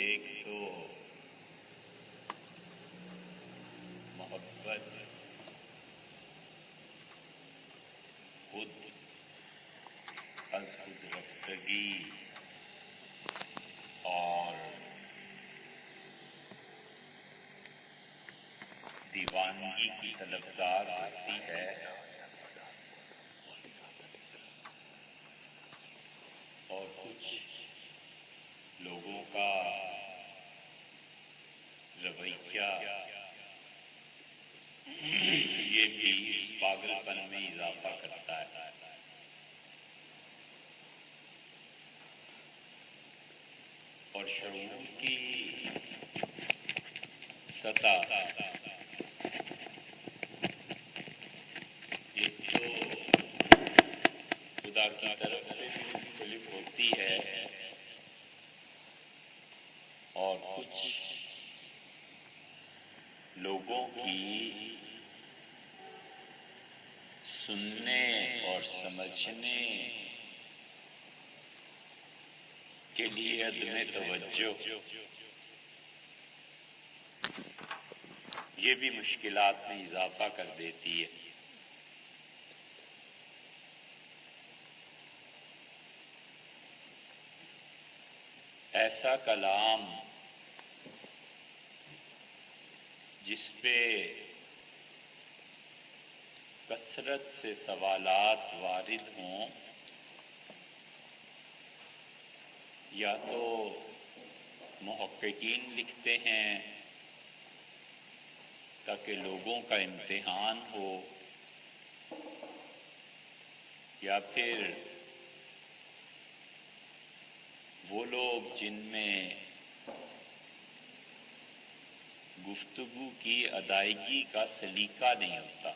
ایک تو محبت خود از خود رفتگی اور دیوانگی کی طلبگار ہوتی ہے، اور کچھ لوگوں کا رویہ یہ بھی پاگل پن میں اضافہ کرتا ہے۔ اور شعور کی سطح ایک تو خدا کی طرف سے بھی مختلف ہوتی ہے، اور کچھ لوگوں کی سننے اور سمجھنے کے لیے عدم توجہ، یہ بھی مشکلات میں اضافہ کر دیتی ہے۔ ایسا کلام جس پہ کثرت سے سوالات وارد ہوں، یا تو محققین لکھتے ہیں تاکہ لوگوں کا امتحان ہو، یا پھر وہ لوگ جن میں گفتگو کی ادائیگی کا سلیقہ نہیں ہوتا،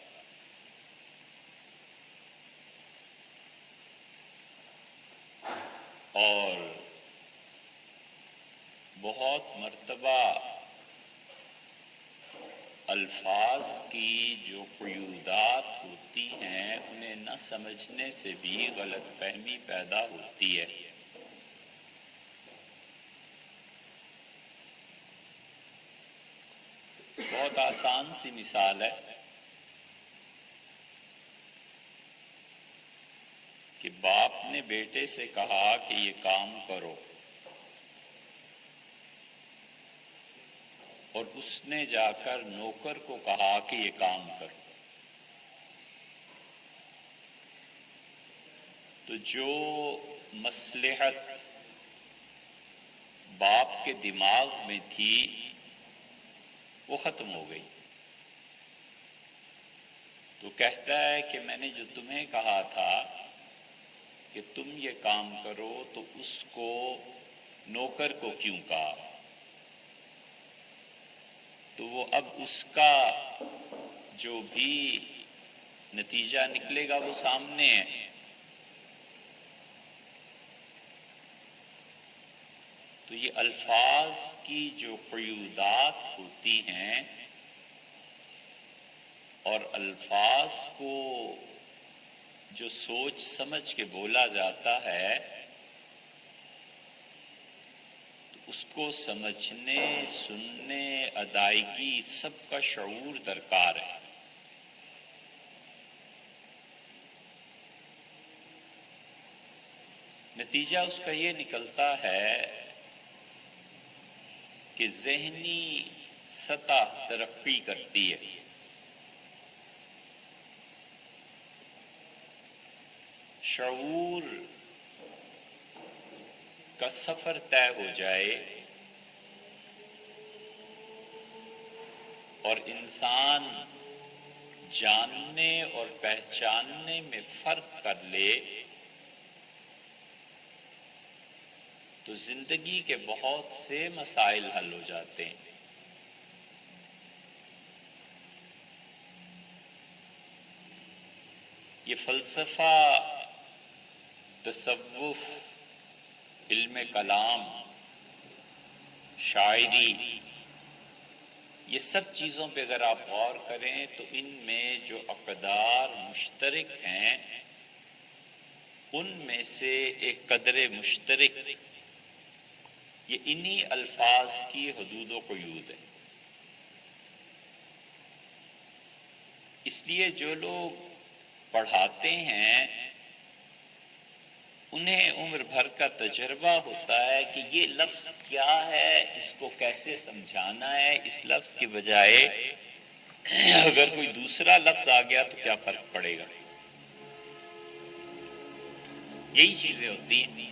اور بہت مرتبہ الفاظ کی جو قیودات ہوتی ہیں انہیں نہ سمجھنے سے بھی غلط فہمی پیدا ہوتی ہے۔ بہت آسان سی مثال ہے کہ باپ نے بیٹے سے کہا کہ یہ کام کرو، اور اس نے جا کر نوکر کو کہا کہ یہ کام کرو، تو جو مصلحت باپ کے دماغ میں تھی وہ ختم ہو گئی۔ تو کہتا ہے کہ میں نے جو تمہیں کہا تھا کہ تم یہ کام کرو تو اس کو نوکر کو کیوں کہا؟ تو وہ اب اس کا جو بھی نتیجہ نکلے گا وہ سامنے ہے۔ تو یہ الفاظ کی جو قیودات ہوتی ہیں اور الفاظ کو جو سوچ سمجھ کے بولا جاتا ہے اس کو سمجھنے، سننے، ادائیگی سب کا شعور درکار ہے۔ نتیجہ اس کا یہ نکلتا ہے کہ ذہنی سطح ترقی کرتی ہے، شعور کا سفر طے ہو جائے اور انسان جاننے اور پہچاننے میں فرق کر لے تو زندگی کے بہت سے مسائل حل ہو جاتے ہیں۔ یہ فلسفہ، تصوف، علم کلام، شاعری، یہ سب چیزوں پہ اگر آپ غور کریں تو ان میں جو اقدار مشترک ہیں ان میں سے ایک قدر مشترک یہ انہی الفاظ کی حدود و قیود ہے۔ اس لیے جو لوگ پڑھاتے ہیں انہیں عمر بھر کا تجربہ ہوتا ہے کہ یہ لفظ کیا ہے، اس کو کیسے سمجھانا ہے، اس لفظ کی بجائے اگر کوئی دوسرا لفظ آ گیا تو کیا فرق پڑے گا۔ یہی چیزیں ہوتی ہیں۔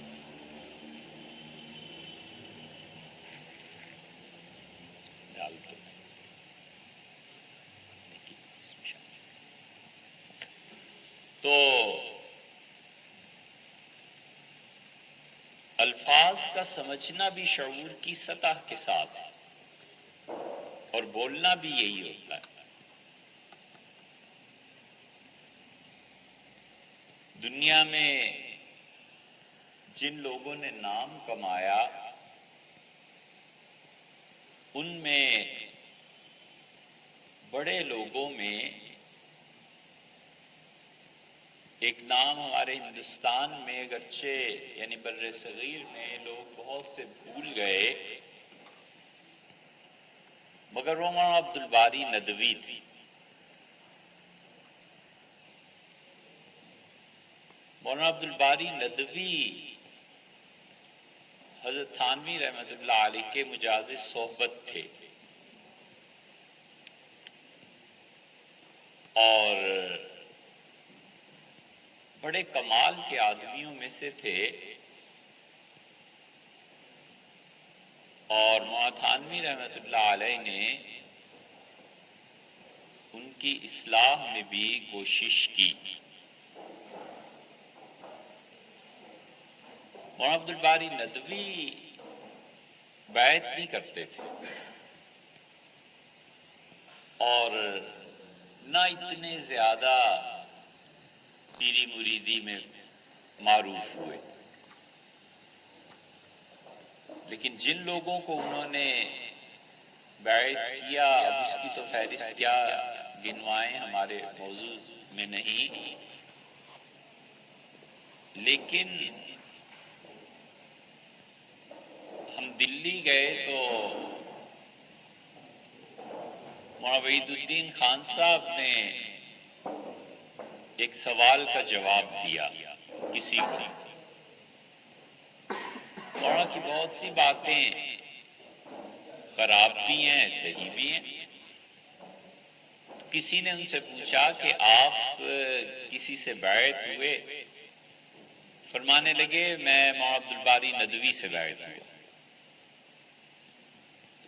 تو الفاظ کا سمجھنا بھی شعور کی سطح کے ساتھ ہے، اور بولنا بھی یہی ہوتا ہے۔ دنیا میں جن لوگوں نے نام کمایا ان میں بڑے لوگوں میں ایک نام ہمارے ہندوستان میں اگرچہ یعنی بر صغیر میں لوگ بہت سے بھول گئے، مگر وہ مولانا عبد الباری ندوی تھی۔ مولانا عبد الباری ندوی حضرت تھانوی رحمۃ اللہ علیہ کے مجاز صحبت تھے، اور بڑے کمال کے آدمیوں میں سے تھے، اور مولانا تھانوی رحمۃ اللہ علیہ نے ان کی اصلاح میں بھی کوشش کی۔ مولانا عبد الباری ندوی بیعت نہیں کرتے تھے، اور نہ اتنے زیادہ پیری مریدی میں معروف ہوئے، لیکن جن لوگوں کو انہوں نے بیعت کیا، اب اس کی تو فہرست کیا گنوائیں، ہمارے موضوع میں نہیں، لیکن ہم دلی گئے تو مولانا وحید الدین خان صاحب نے ایک سوال کا جواب دیا کسی کو۔ مولانا کی بہت سی باتیں خراب بھی ہیں، صحیح بھی ہیں۔ کسی نے ان سے پوچھا کہ آپ کسی سے بیعت ہوئے؟ فرمانے لگے میں مولانا عبد الباری ندوی سے بیعت ہوا۔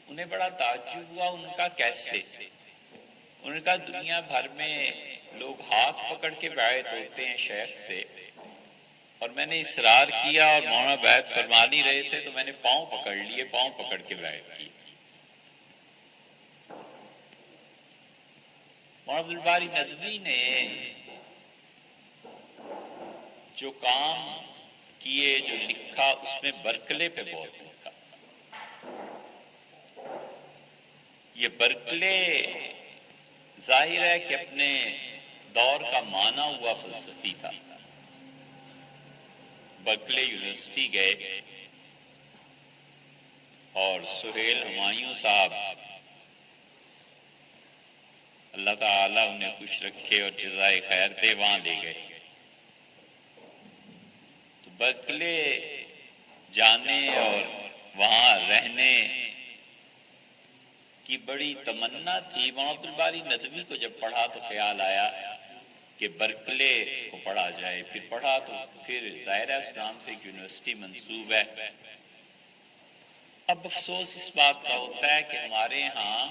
انہیں بڑا تعجب ہوا، ان کا کیسے؟ انہوں نے کہا دنیا بھر میں لوگ ہاتھ پکڑ کے بیعت ہوتے ہیں شیخ سے، اور میں نے اصرار کیا اور مولانا بیعت فرما نہیں رہے تھے تو میں نے پاؤں پکڑ لیے، پاؤں پکڑ کے بیعت کی۔ مولانا عبد الباری ندوی نے جو کام کیے، جو لکھا، اس میں برکلے پہ بہت لکھا۔ یہ برکلے ظاہر ہے کہ اپنے دور کا مانا ہوا فلسفی تھا۔ برکلے یونیورسٹی گئے اور سہیل ہمایوں صاحب، اللہ تعالیٰ انہیں خوش رکھے اور جزائے خیر دے، وہاں لے گئے۔ تو برکلے جانے اور وہاں رہنے کی بڑی تمنا تھی۔ مولانا عبد الباری ندوی کو جب پڑھا تو خیال آیا کہ برکلے کو پڑھا جائے، پھر پڑھا تو پھر ظاہر ہے اسلام سے ایک یونیورسٹی منسوب ہے۔ اب افسوس اس بات کا ہوتا ہے کہ ہمارے ہاں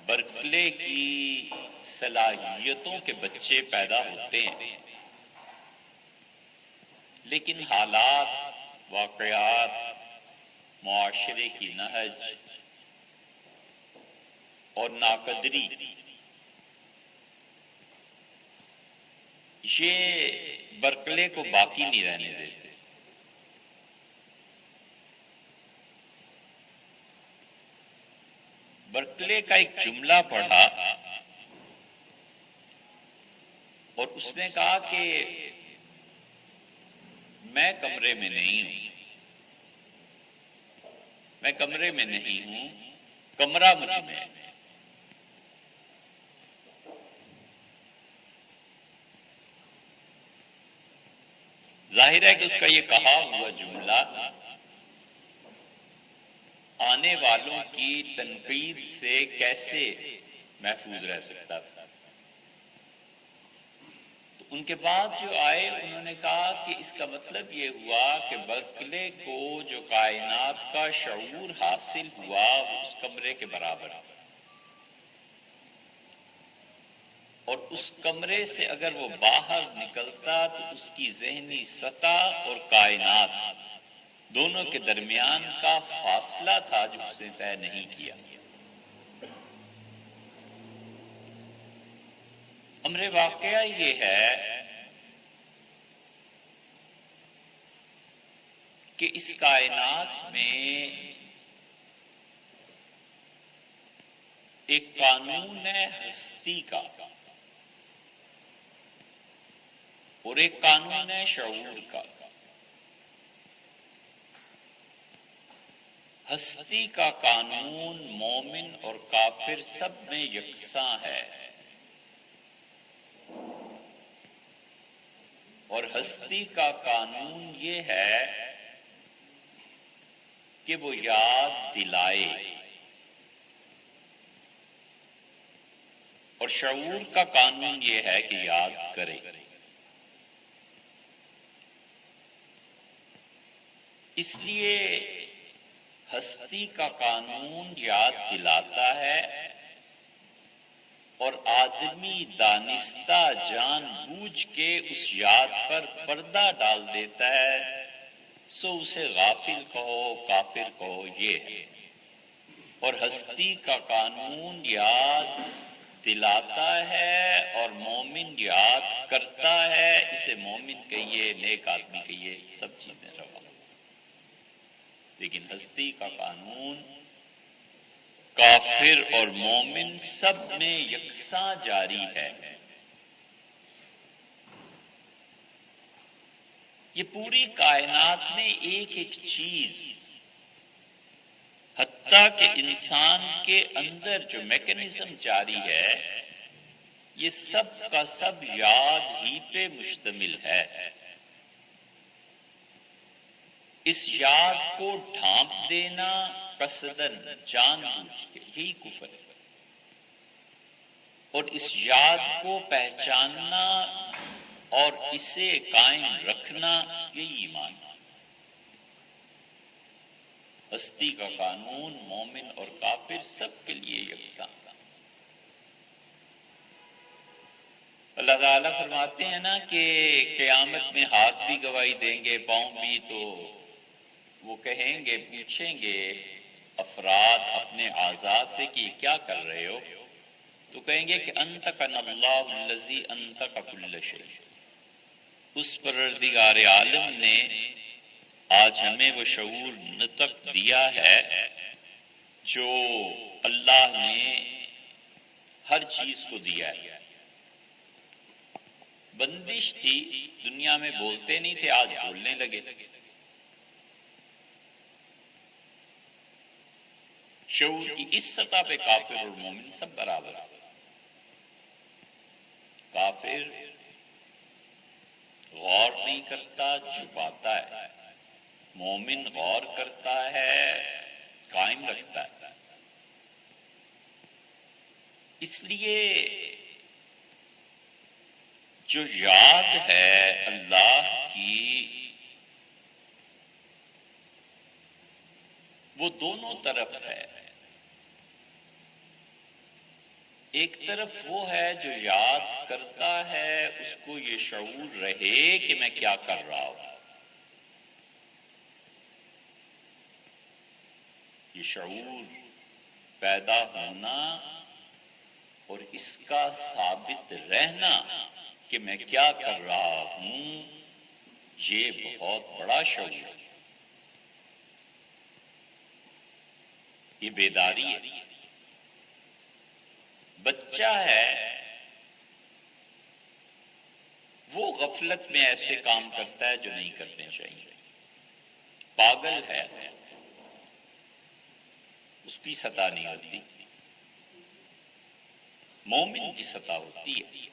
برکلے کی صلاحیتوں کے بچے پیدا ہوتے ہیں، لیکن حالات، واقعات، معاشرے کی نہج اور ناقدری، یہ برکلے کو باقی نہیں رہنے دیتے۔ برکلے کا ایک جملہ پڑھا اور اس نے کہا کہ میں کمرے میں نہیں ہوں، میں کمرے میں نہیں ہوں، کمرہ مجھ میں ہے۔ ظاہر ہے کہ اس کا یہ کہا ہوا جملہ آنے والوں کی تنقید سے کیسے محفوظ رہ سکتا تھا۔ تو ان کے بعد جو آئے انہوں نے کہا کہ اس کا مطلب یہ ہوا کہ برکلے کو جو کائنات کا شعور حاصل ہوا وہ اس کمرے کے برابر ہے، اور اس کمرے سے اگر وہ باہر نکلتا تو اس کی ذہنی سطح اور کائنات دونوں کے درمیان کا فاصلہ تھا جو اس نے طے نہیں کیا۔ امر واقعہ یہ ہے کہ اس کائنات میں ایک قانون ہے ہستی کا، اور ایک قانون ہے شعور کا۔ ہستی کا قانون مومن اور کافر سب میں یکساں ہے، اور ہستی کا قانون یہ ہے کہ وہ یاد دلائے، اور شعور کا قانون یہ ہے کہ یاد کرے۔ اس لیے ہستی کا قانون یاد دلاتا ہے، اور آدمی دانستہ جان بوجھ کے اس یاد پر پردہ ڈال دیتا ہے، سو اسے غافل کہو کافر کہو یہ ہے۔ اور ہستی کا قانون یاد دلاتا ہے اور مومن یاد کرتا ہے، اسے مومن کہیے، نیک آدمی کہیے، سب چیزیں روا۔ لیکن ہستی کا قانون کافر اور مومن سب میں یکساں جاری ہے۔ یہ پوری کائنات میں ایک ایک چیز، حتیٰ کہ انسان کے اندر جو میکینزم جاری ہے، یہ سب کا سب یاد ہی پہ مشتمل ہے۔ اس یاد کو ڈھانپ دینا قصداً جان بوجھ کے یہی کفر ہے، اور اس یاد کو پہچاننا اور اسے قائم رکھنا یہی ایمان ہے۔ ہستی کا قانون مومن اور کافر سب کے لیے یکساں۔ اللہ تعالیٰ فرماتے ہیں نا کہ قیامت میں ہاتھ بھی گواہی دیں گے، پاؤں بھی، تو وہ کہیں گے، پوچھیں گے افراد اپنے اعضاء سے کہ کیا کر رہے ہو؟ تو کہیں گے کہ انطقنا اللہ الذی انطق کل شیء، اس پروردگار عالم نے آج ہمیں وہ شعور نطق دیا ہے جو اللہ نے ہر چیز کو دیا ہے۔ بندش تھی، دنیا میں بولتے نہیں تھے، آج بولنے لگے۔ شعور کی اس سطح پہ کافر اور مومن سب برابر۔ کافر غور نہیں کرتا، چھپاتا ہے، مومن غور کرتا ہے، قائم رکھتا ہے۔ اس لیے جو یاد ہے اللہ کی، وہ دونوں طرف ہے۔ ایک طرف وہ ہے جو یاد کرتا ہے، اس کو یہ شعور رہے کہ میں کیا کر رہا ہوں۔ یہ شعور پیدا ہونا اور اس کا ثابت رہنا کہ میں کیا کر رہا ہوں، یہ بہت بڑا شعور ہے، یہ بیداری ہے۔ بچہ ہے وہ غفلت میں ایسے کام کرتا ہے جو نہیں کرنے چاہیے، پاگل ہے اس کی سطح نہیں ہوتی، مومن کی سطح ہوتی ہے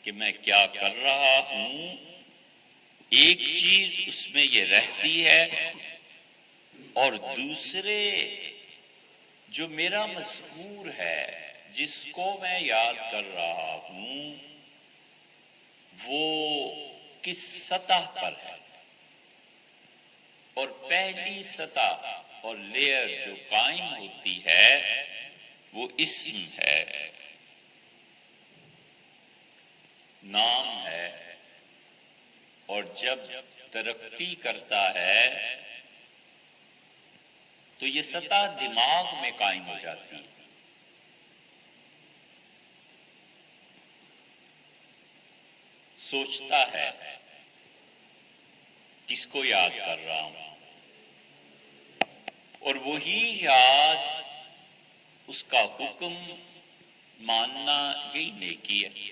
کہ میں کیا کر رہا ہوں، ایک چیز اس میں یہ رہتی ہے، اور دوسرے جو میرا مذکور ہے، جس کو میں یاد کر رہا ہوں، وہ کس سطح پر ہے۔ اور پہلی سطح اور لیئر جو قائم ہوتی ہے وہ اسم ہے، نام ہے، اور جب ترقی کرتا ہے تو یہ سطح دماغ میں قائم ہو جاتی ہے۔ سوچتا ہے کس کو یاد کر رہا ہوں، اور وہی یاد، اس کا حکم ماننا یہی نیکی ہے،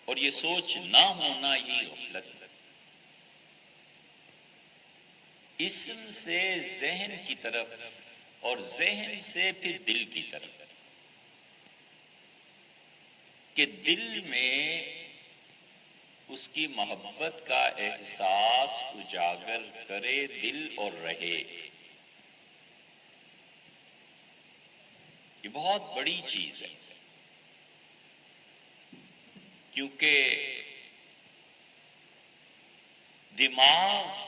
اور یہ سوچ نہ ہونا یہی غفلت ہے۔ اسم سے ذہن کی طرف اور ذہن سے پھر دل کی طرف، کہ دل میں اس کی محبت کا احساس اجاگر کرے دل اور رہے۔ یہ بہت بڑی چیز ہے، کیونکہ دماغ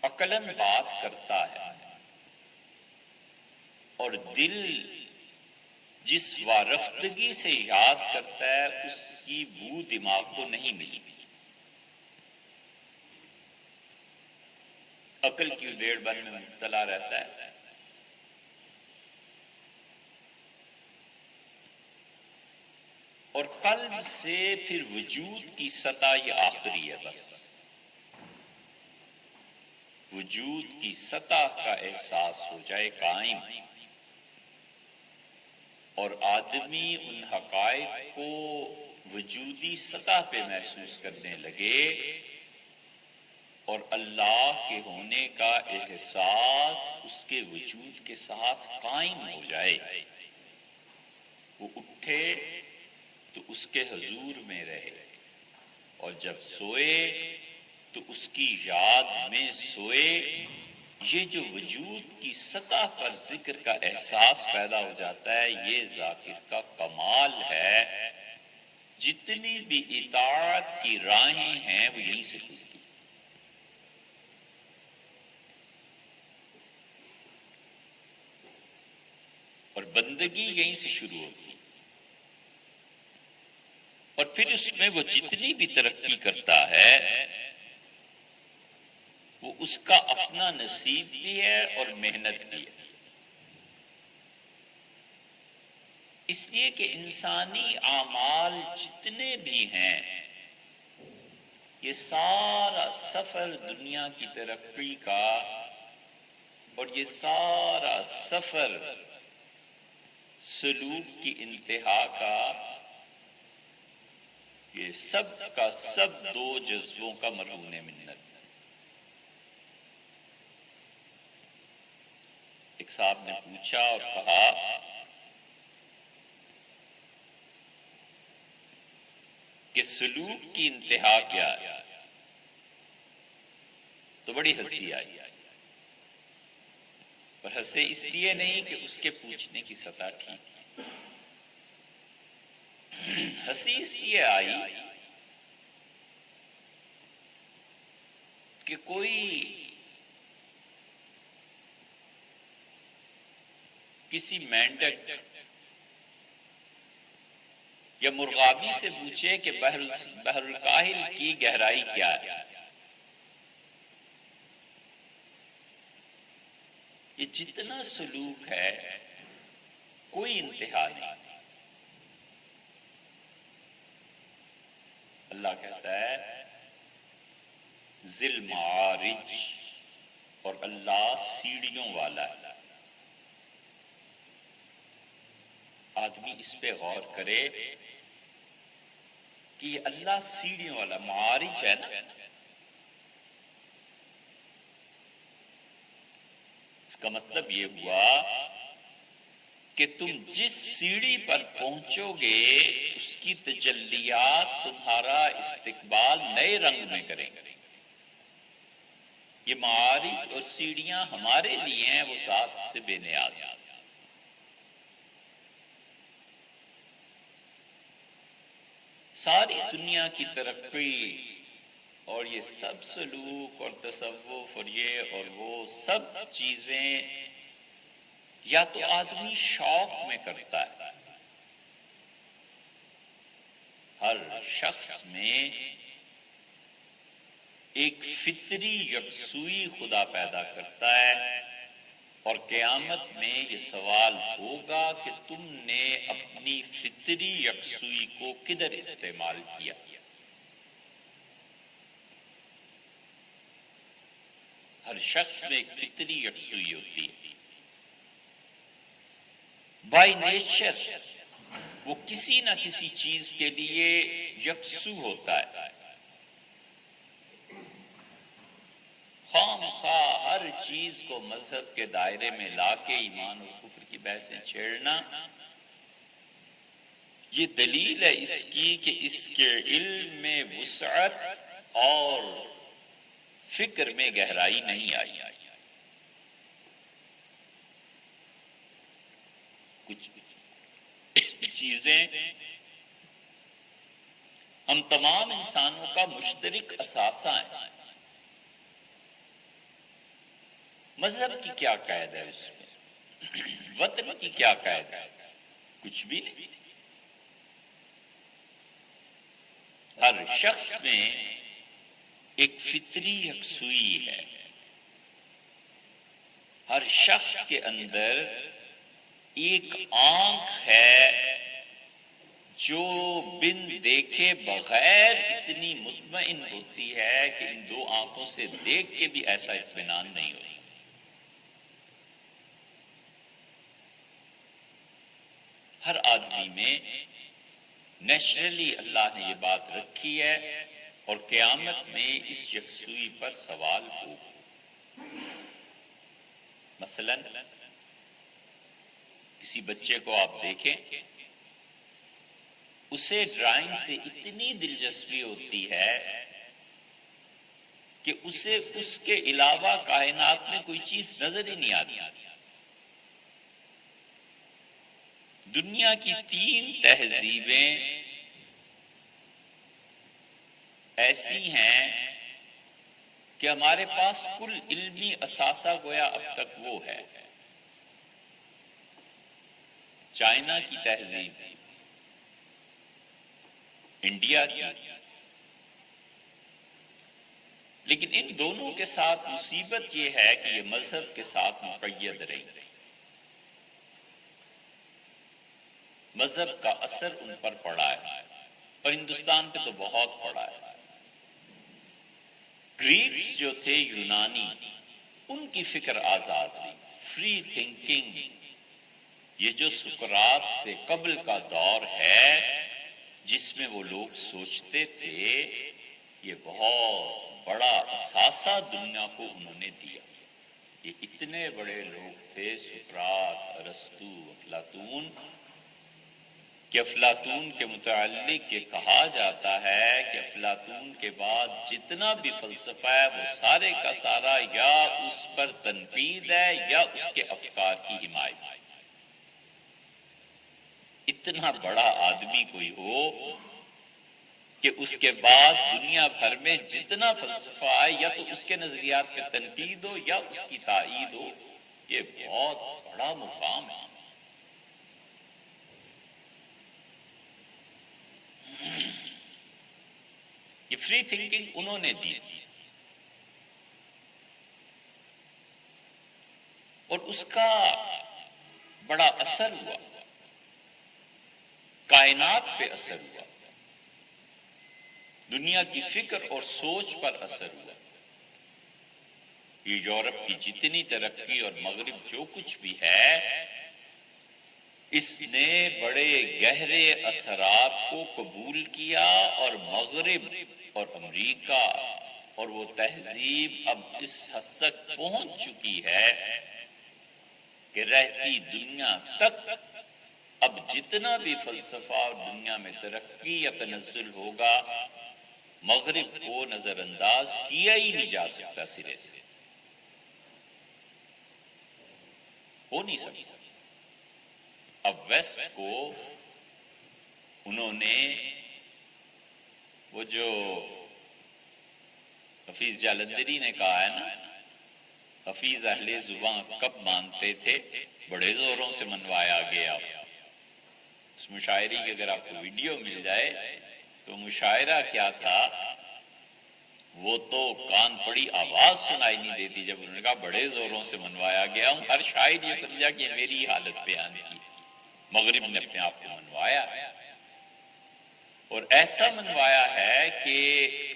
عقلاً بات کرتا ہے، اور دل جس وارفتگی سے یاد کرتا ہے اس کی بو دماغ کو نہیں ملی۔ عقل کی ادھیڑ بن میں مبتلا رہتا ہے، اور قلب سے پھر وجود کی سطح یہ آخری ہے، بس وجود کی سطح کا احساس ہو جائے قائم، اور آدمی ان حقائق کو وجودی سطح پہ محسوس کرنے لگے، اور اللہ کے ہونے کا احساس اس کے وجود کے ساتھ قائم ہو جائے۔ وہ اٹھے تو اس کے حضور میں رہے، اور جب سوئے تو اس کی یاد میں سوئے۔ یہ جو وجود کی سطح پر ذکر کا احساس پیدا ہو جاتا ہے، یہ ذاکر کا کمال ہے۔ جتنی بھی اطاعت کی راہیں ہیں وہ یہیں سے کھلتی، اور بندگی یہیں سے شروع ہوتی، اور پھر اس میں وہ جتنی بھی ترقی کرتا ہے وہ اس کا اپنا نصیب بھی ہے اور محنت بھی ہے۔ اس لیے کہ انسانی اعمال جتنے بھی ہیں، یہ سارا سفر دنیا کی ترقی کا، اور یہ سارا سفر سلوک کی انتہا کا، یہ سب کا سب دو جذبوں کا مرہون منت۔ ایک صاحب نے پوچھا اور کہا کہ سلوک کی انتہا کیا ہے؟ تو بڑی ہنسی آئی، اور ہنسے اس لیے نہیں کہ اس کے پوچھنے کی سطح ٹھیک، ہنسی اس لیے آئی کہ کوئی کسی مینڈک یا مرغابی سے پوچھے کہ بحر الکاہل کی گہرائی کیا ہے، یہ جتنا سلوک ہے کوئی انتہا نہیں۔ اللہ کہتا ہے ذل معارج، اور اللہ سیڑھیوں والا ہے۔ آدمی اس پہ غور کرے کہ یہ اللہ سیڑھیوں والا معارج ہے نا، اس کا مطلب یہ ہوا کہ تم جس سیڑھی پر پہنچو گے اس کی تجلیات تمہارا استقبال نئے رنگ میں کریں گے۔ یہ معارج اور سیڑھیاں ہمارے لیے ہیں، وہ ساتھ سے بے نیاز ہیں۔ ساری دنیا کی ترقی اور یہ سب سلوک اور تصوف اور یہ اور وہ سب چیزیں یا تو آدمی شوق میں کرتا ہے، ہر شخص میں ایک فطری یکسوئی خدا پیدا کرتا ہے، اور قیامت میں یہ سوال ہوگا کہ تم نے اپنی فطری یکسوئی کو کدھر استعمال کیا۔ ہر شخص میں ایک فطری یکسوئی ہوتی ہے، بائی نیچر وہ کسی نہ کسی چیز کے لیے یکسو ہوتا ہے۔ خام خواہ ہر چیز کو مذہب کے دائرے میں لا کے ایمان اور کفر کی بحثیں چھیڑنا، یہ دلیل ہے اس کی کہ اس کے علم میں وسعت اور فکر میں گہرائی نہیں آئی۔ کچھ چیزیں ہم تمام انسانوں کا مشترک اثاثہ ہیں۔ مذہب کی کیا قید ہے اس میں؟ وطن کی کیا قید ہے؟ کچھ بھی نہیں۔ ہر شخص میں ایک فطری یکسوئی ہے، ہر شخص کے اندر ایک آنکھ ہے جو بن دیکھے بغیر اتنی مطمئن ہوتی ہے کہ ان دو آنکھوں سے دیکھ کے بھی ایسا اطمینان نہیں ہوتا۔ ہر آدمی میں نیچرلی اللہ نے یہ بات رکھی ہے، اور قیامت میں اس یکسوئی پر سوال ہوگا۔ مثلا کسی بچے کو آپ دیکھیں، اسے ڈرائنگ سے اتنی دلچسپی ہوتی ہے کہ اسے اس کے علاوہ کائنات میں کوئی چیز نظر ہی نہیں آتی۔ دنیا کی 3 تہذیبیں ایسی ہیں کہ ہمارے پاس کل علمی اثاثہ گویا اب تک وہ ہے۔ چائنا کی تہذیب، انڈیا کی، لیکن ان دونوں کے ساتھ مصیبت یہ ہے کہ یہ مذہب کے ساتھ مقید رہی۔ مذہب کا اثر ان پر پڑا ہے، اور ہندوستان پہ تو بہت پڑا ہے۔ گریکس جو تھے، یونانی، ان کی فکر آزاد تھی، فری تھنکنگ۔ یہ جو سقراط سے قبل کا دور ہے جس میں وہ لوگ سوچتے تھے، یہ بہت بڑا اثاثہ دنیا کو انہوں نے دیا۔ یہ اتنے بڑے لوگ تھے سقراط، ارسطو، افلاطون، کہ افلاطون کے متعلق یہ کہا جاتا ہے کہ افلاطون کے بعد جتنا بھی فلسفہ ہے وہ سارے کا سارا یا اس پر تنقید ہے یا اس کے افکار کی حمایت ہے۔ اتنا بڑا آدمی کوئی ہو کہ اس کے بعد دنیا بھر میں جتنا فلسفہ آئے یا تو اس کے نظریات پہ تنقید ہو یا اس کی تائید ہو، یہ بہت بڑا مقام ہے۔ یہ فری تھنکنگ انہوں نے دی اور اس کا بڑا اثر ہوا، کائنات پہ اثر ہوا، دنیا کی فکر اور سوچ پر اثر ہوا۔ یہ یورپ کی جتنی ترقی اور مغرب جو کچھ بھی ہے، اس نے بڑے گہرے اثرات کو قبول کیا، اور مغرب اور امریکہ اور وہ تہذیب اب اس حد تک پہنچ چکی ہے کہ رہتی دنیا تک اب جتنا بھی فلسفہ اور دنیا میں ترقی یا تنزل ہوگا، مغرب کو نظر انداز کیا ہی نہیں جا سکتا، سرے سے ہو نہیں سکتا۔ اب ویسٹ کو انہوں نے وہ جو حفیظ جالندری نے کہا ہے نا، حفیظ اہل زباں کب مانتے تھے، بڑے زوروں سے منوایا گیا۔ اس مشاعرے کی اگر آپ کو ویڈیو مل جائے تو مشاعرہ کیا تھا، وہ تو کان پڑی آواز سنائی نہیں دیتی جب انہوں نے کہا بڑے زوروں سے منوایا گیا ہوں۔ ہر شاعر یہ سمجھا کہ میری حالت بیان کی، مغرب نے اپنے آپ کو منوایا اور ایسا منوایا ہے کہ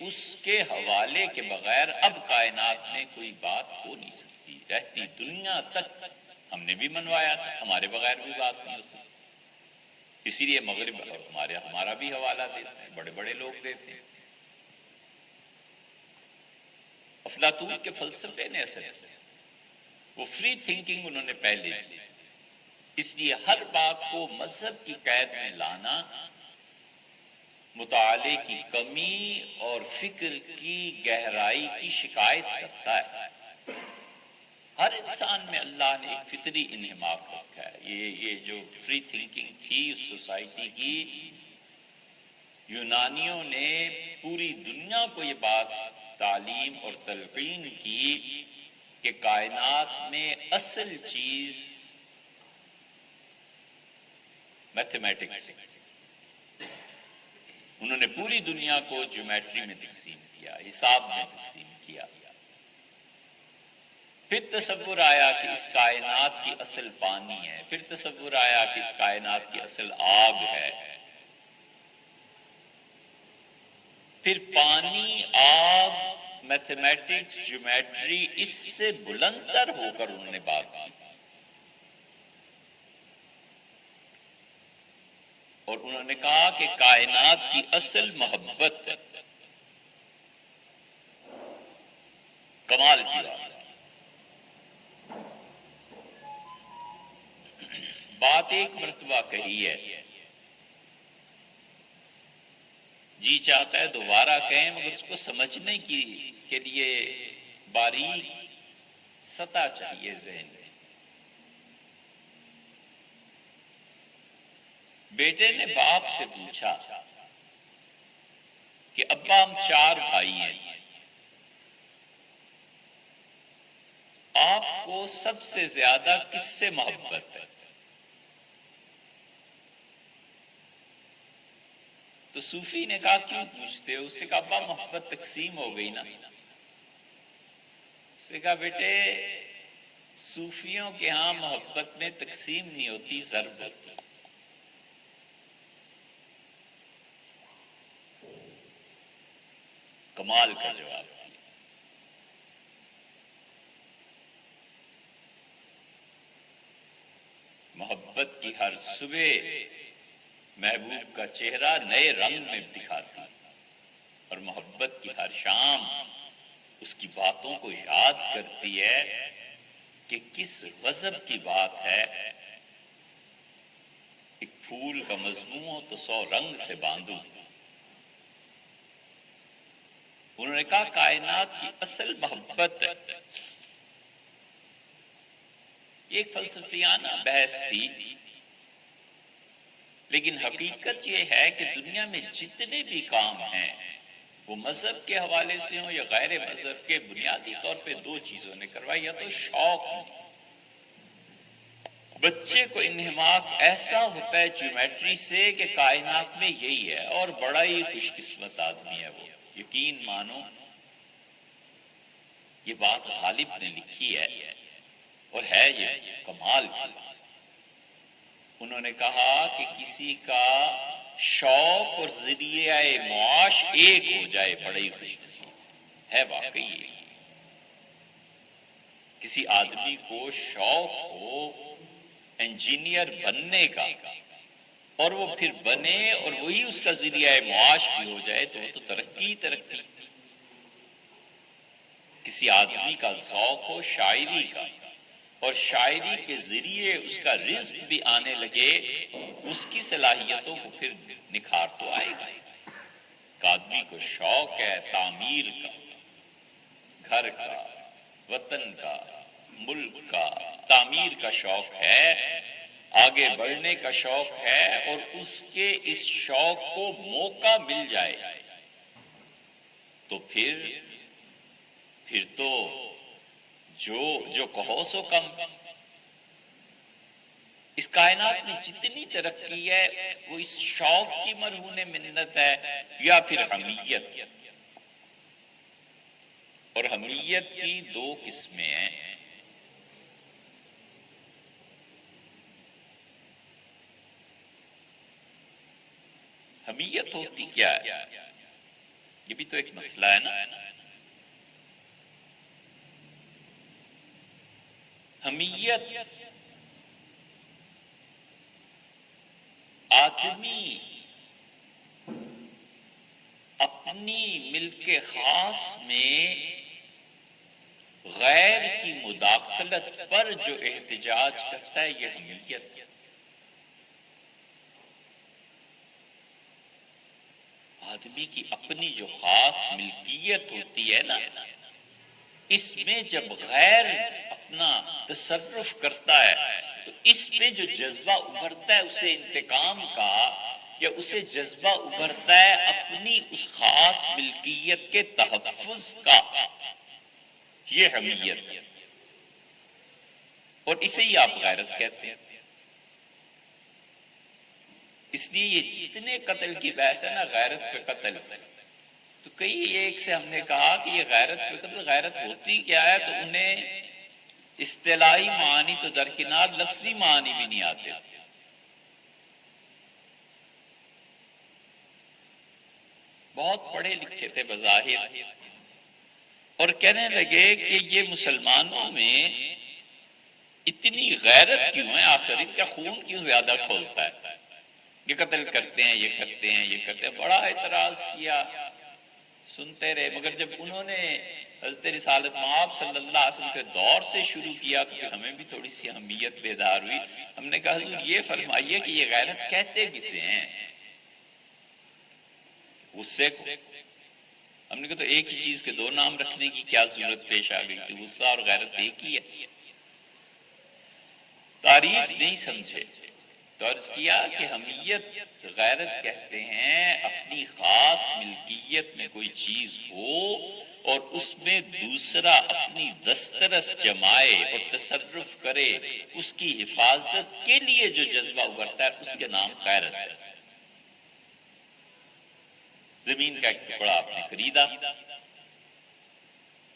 اس کے حوالے کے بغیر اب کائنات میں کوئی بات ہو نہیں سکتی، رہتی دنیا تک ہم نے بھی منوایا تھا، ہمارے بغیر بھی بات نہیں ہو سکتی۔ اسی لیے مغرب ہمارا بھی حوالہ دیتے ہیں، بڑے بڑے لوگ دیتے ہیں۔ افلاطون کے فلسفے نے اثر، وہ فری تھنکنگ انہوں نے پہلے دی، اس لیے ہر بات کو مذہب کی قید میں لانا مطالعے کی کمی اور فکر کی گہرائی کی شکایت کرتا ہے۔ ہر انسان میں اللہ نے ایک فطری انہماک رکھا ہے۔ یہ جو فری تھنکنگ تھی اس سوسائٹی کی، یونانیوں نے پوری دنیا کو یہ بات تعلیم اور تلقین کی کہ کائنات میں اصل چیز میتھمیٹکس ہے۔ انہوں نے پوری دنیا کو جیومیٹری میں تقسیم کیا، حساب میں تقسیم کیا۔ پھر تصور آیا کہ اس کائنات کی اصل پانی ہے، پھر تصور آیا کہ اس کائنات کی اصل آگ ہے، پھر پانی، آگ، میتھمیٹکس، جیومیٹری، اس سے بلند تر ہو کر انہوں نے بات کی اور انہوں نے کہا کہ کائنات کی اصل محبت ہے، کمال کی بات ایک مرتبہ کہی ہے، جی چاہتا ہے دوبارہ کہیں، مگر اس کو سمجھنے کے لیے باریک سطح چاہیے ذہن میں۔ بیٹے نے باپ سے پوچھا کہ ابا ہم 4 بھائی ہیں، آپ کو سب سے زیادہ کس سے محبت ہے؟ تو صوفی نے کہا کیوں پوچھتے ہو؟ اس سے کہا ابا محبت تقسیم ہو گئی نا۔ اس نے کہا بیٹے صوفیوں کے ہاں محبت میں تقسیم نہیں ہوتی، ضرب ہوتی۔ کمال کا جواب دیا۔ محبت کی ہر صبح محبوب کا چہرہ نئے رنگ میں دکھاتی اور محبت کی ہر شام اس کی باتوں کو یاد کرتی ہے کہ کس غضب کی بات ہے۔ ایک پھول کا مضمون ہو تو 100 رنگ سے باندھوں۔ انہوں نے کہا کائنات کی اصل محبت ہے۔ یہ ایک فلسفیانہ بحث تھی، لیکن حقیقت یہ ہے کہ دنیا میں جتنے بھی کام ہیں وہ مذہب کے حوالے سے ہوں یا غیر مذہب کے، بنیادی طور پہ 2 چیزوں نے کروائی، یا تو شوق ہوں۔ بچے کو انہماک ایسا ہوتا ہے جیومیٹری سے کہ کائنات میں یہی ہے، اور بڑا ہی خوش قسمت آدمی ہے وہ، یقین مانو یہ بات غالب نے لکھی ہے اور ہے یہ کمال کی۔ انہوں نے کہا کہ کسی کا شوق اور ذریعہ معاش ایک ہو جائے بڑے ہی خوش نصیب ہے، واقعی ہے۔ کسی آدمی کو شوق ہو انجینئر بننے کا اور وہ پھر بنے اور وہی اس کا ذریعہ معاش بھی ہو جائے تو وہ تو ترقی۔ کسی آدمی کا ذوق ہو شاعری کا اور شاعری کے ذریعے اس کا رزق بھی آنے لگے، اس کی صلاحیتوں کو پھر نکھار تو آئے گا۔ ایک آدمی کو شوق ہے تعمیر کا، گھر کا، وطن کا، ملک کا تعمیر کا شوق ہے، آگے بڑھنے کا شوق ہے، اور اس کے اس شوق کو موقع مل جائے تو پھر تو جو کہو سو کم۔ اس کائنات میں جتنی ترقی ہے وہ اس شوق کی مرہون منت ہے یا پھر حمیت۔ اور حمیت کی دو قسمیں ہیں۔ حمیت ہوتی کیا ہے؟ یہ بھی تو ایک مسئلہ ہے نا۔ حمیت آدمی اپنی ملک خاص میں غیر کی مداخلت پر جو احتجاج کرتا ہے، یہ حمیت۔ آدمی کی اپنی جو خاص ملکیت ہوتی ہے نا، اس میں جب غیر اپنا تصرف کرتا ہے تو اس پہ جو جذبہ ابھرتا ہے اسے انتقام کا، یا اسے جذبہ ابھرتا ہے اپنی اس خاص ملکیت کے تحفظ کا، یہ حمیت ہے۔ اور اسے ہی آپ غیرت کہتے ہیں۔ اس لیے یہ جتنے قتل کی بحث ہے نا، غیرت پہ قتل، تو کئی ایک سے ہم نے کہا کہ یہ غیرت پہ قتل، غیرت ہوتی کیا ہے؟ تو انہیں اصطلاحی معنی تو درکنار، لفظی معنی بھی نہیں آتے۔ بہت پڑھے لکھے تھے بظاہر، اور کہنے لگے کہ یہ مسلمانوں میں اتنی غیرت کیوں ہے؟ آخر ان کا خون کیوں زیادہ کھولتا ہے؟ یہ قتل کرتے ہیں، یہ کرتے ہیں، یہ کرتے ہیں۔ بڑا اعتراض کیا، سنتے رہے، مگر جب انہوں نے حضرت رسالت مآب صلی اللہ علیہ وسلم کے دور سے شروع کیا تو پھر ہمیں بھی تھوڑی سی اہمیت بیدار ہوئی۔ ہم نے کہا حضور یہ فرمائیے کہ یہ غیرت کہتے کسے ہیں؟ غصے کو؟ ہم نے کہا تو ایک ہی چیز کے دو نام رکھنے کی کیا ضرورت پیش آ گئی تھی؟ غصہ اور غیرت ایک ہی ہے۔ تعریف نہیں سمجھے تو عرض کیا کہ حمیت غیرت کہتے ہیں اپنی خاص ملکیت میں کوئی چیز ہو اور اس میں دوسرا اپنی دسترس جمائے اور تصرف کرے، اس کی حفاظت کے لیے جو جذبہ ابھرتا ہے اس کے نام غیرت ہے۔ زمین کا ایک ٹکڑا آپ نے خریدا،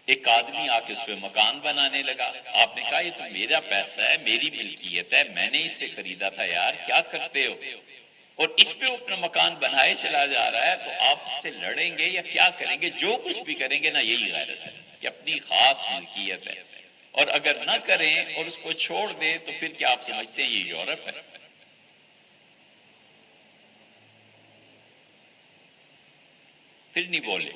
ایک آدمی آ کے اس پہ مکان بنانے لگا، آپ نے کہا یہ تو میرا پیسہ ہے، میری ملکیت ہے، میں نے اس سے خریدا تھا، یار کیا کرتے ہو؟ اور اس پہ اپنا مکان بنائے چلا جا رہا ہے، تو آپ اس سے لڑیں گے یا کیا کریں گے؟ جو کچھ بھی کریں گے نا، یہی غیرت ہے کہ اپنی خاص ملکیت ہے۔ اور اگر نہ کریں اور اس کو چھوڑ دیں تو پھر کیا آپ سمجھتے ہیں یہ یورپ ہے؟ پھر نہیں بولے۔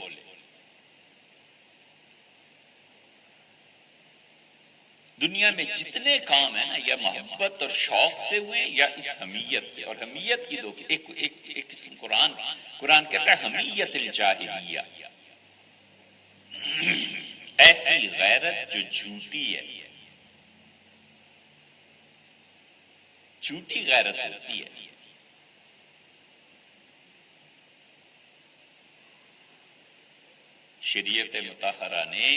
دنیا میں جتنے کام ہیں نا، یا محبت اور شوق سے ہوئے یا اس حمیت سے۔ اور حمیت کی دو ایک قسم قرآن کہتا ہے حمیت الجاہلیہ، ایسی غیرت جو جھوٹی ہے، جھوٹی غیرت ہوتی ہے۔ شریعت مطہرہ نے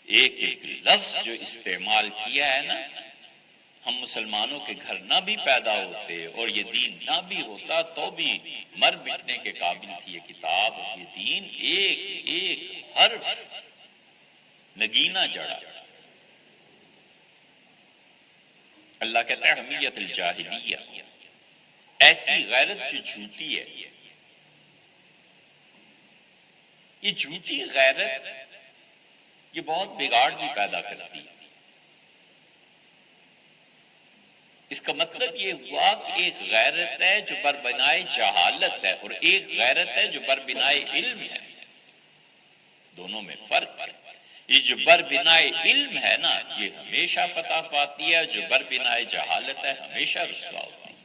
ایک ایک لفظ جو استعمال کیا ہے نا، ہم مسلمانوں کے گھر نہ بھی پیدا ہوتے اور یہ دین نہ بھی ہوتا تو بھی مر مٹنے کے قابل تھی یہ کتاب، یہ دین ایک ایک حرف نگینہ جڑا۔ اللہ کہتا ہے حمیت الجاہلیہ، ایسی غیرت جو جھوٹی ہے۔ یہ جھوٹی غیرت یہ بہت بگاڑ بھی پیدا کرتی ہے۔ اس کا مطلب یہ ہوا کہ ایک غیرت ہے جو بر بنائے جہالت ہے، اور ایک غیرت ہے جو بر بنائے علم ہے۔ دونوں میں فرق ہے۔ یہ جو بر بنائے علم ہے نا، یہ ہمیشہ فتح پاتی ہے، جو بر بنائے جہالت ہے ہمیشہ رسوا ہوتی ہے۔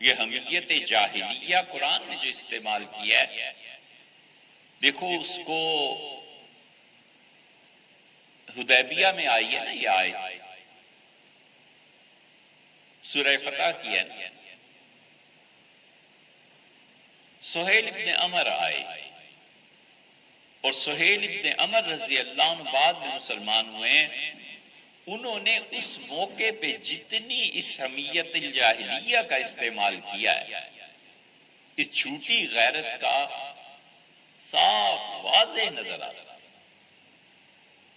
یہ حمیت جاہلیہ قرآن نے جو استعمال کیا ہے، دیکھو اس کو حدیبیہ میں آئی ہے نا یہ آیت، سورہ فتح کی ہے نا، سہیل ابن عمر آئے اور سہیل ابن عمر رضی اللہ عنہ بعد میں مسلمان ہوئے ہیں۔ انہوں نے اس موقع پہ جتنی اس حمیت الجاہلیہ کا استعمال کیا ہے، اس جھوٹی غیرت کا صاف واضح نظر آتا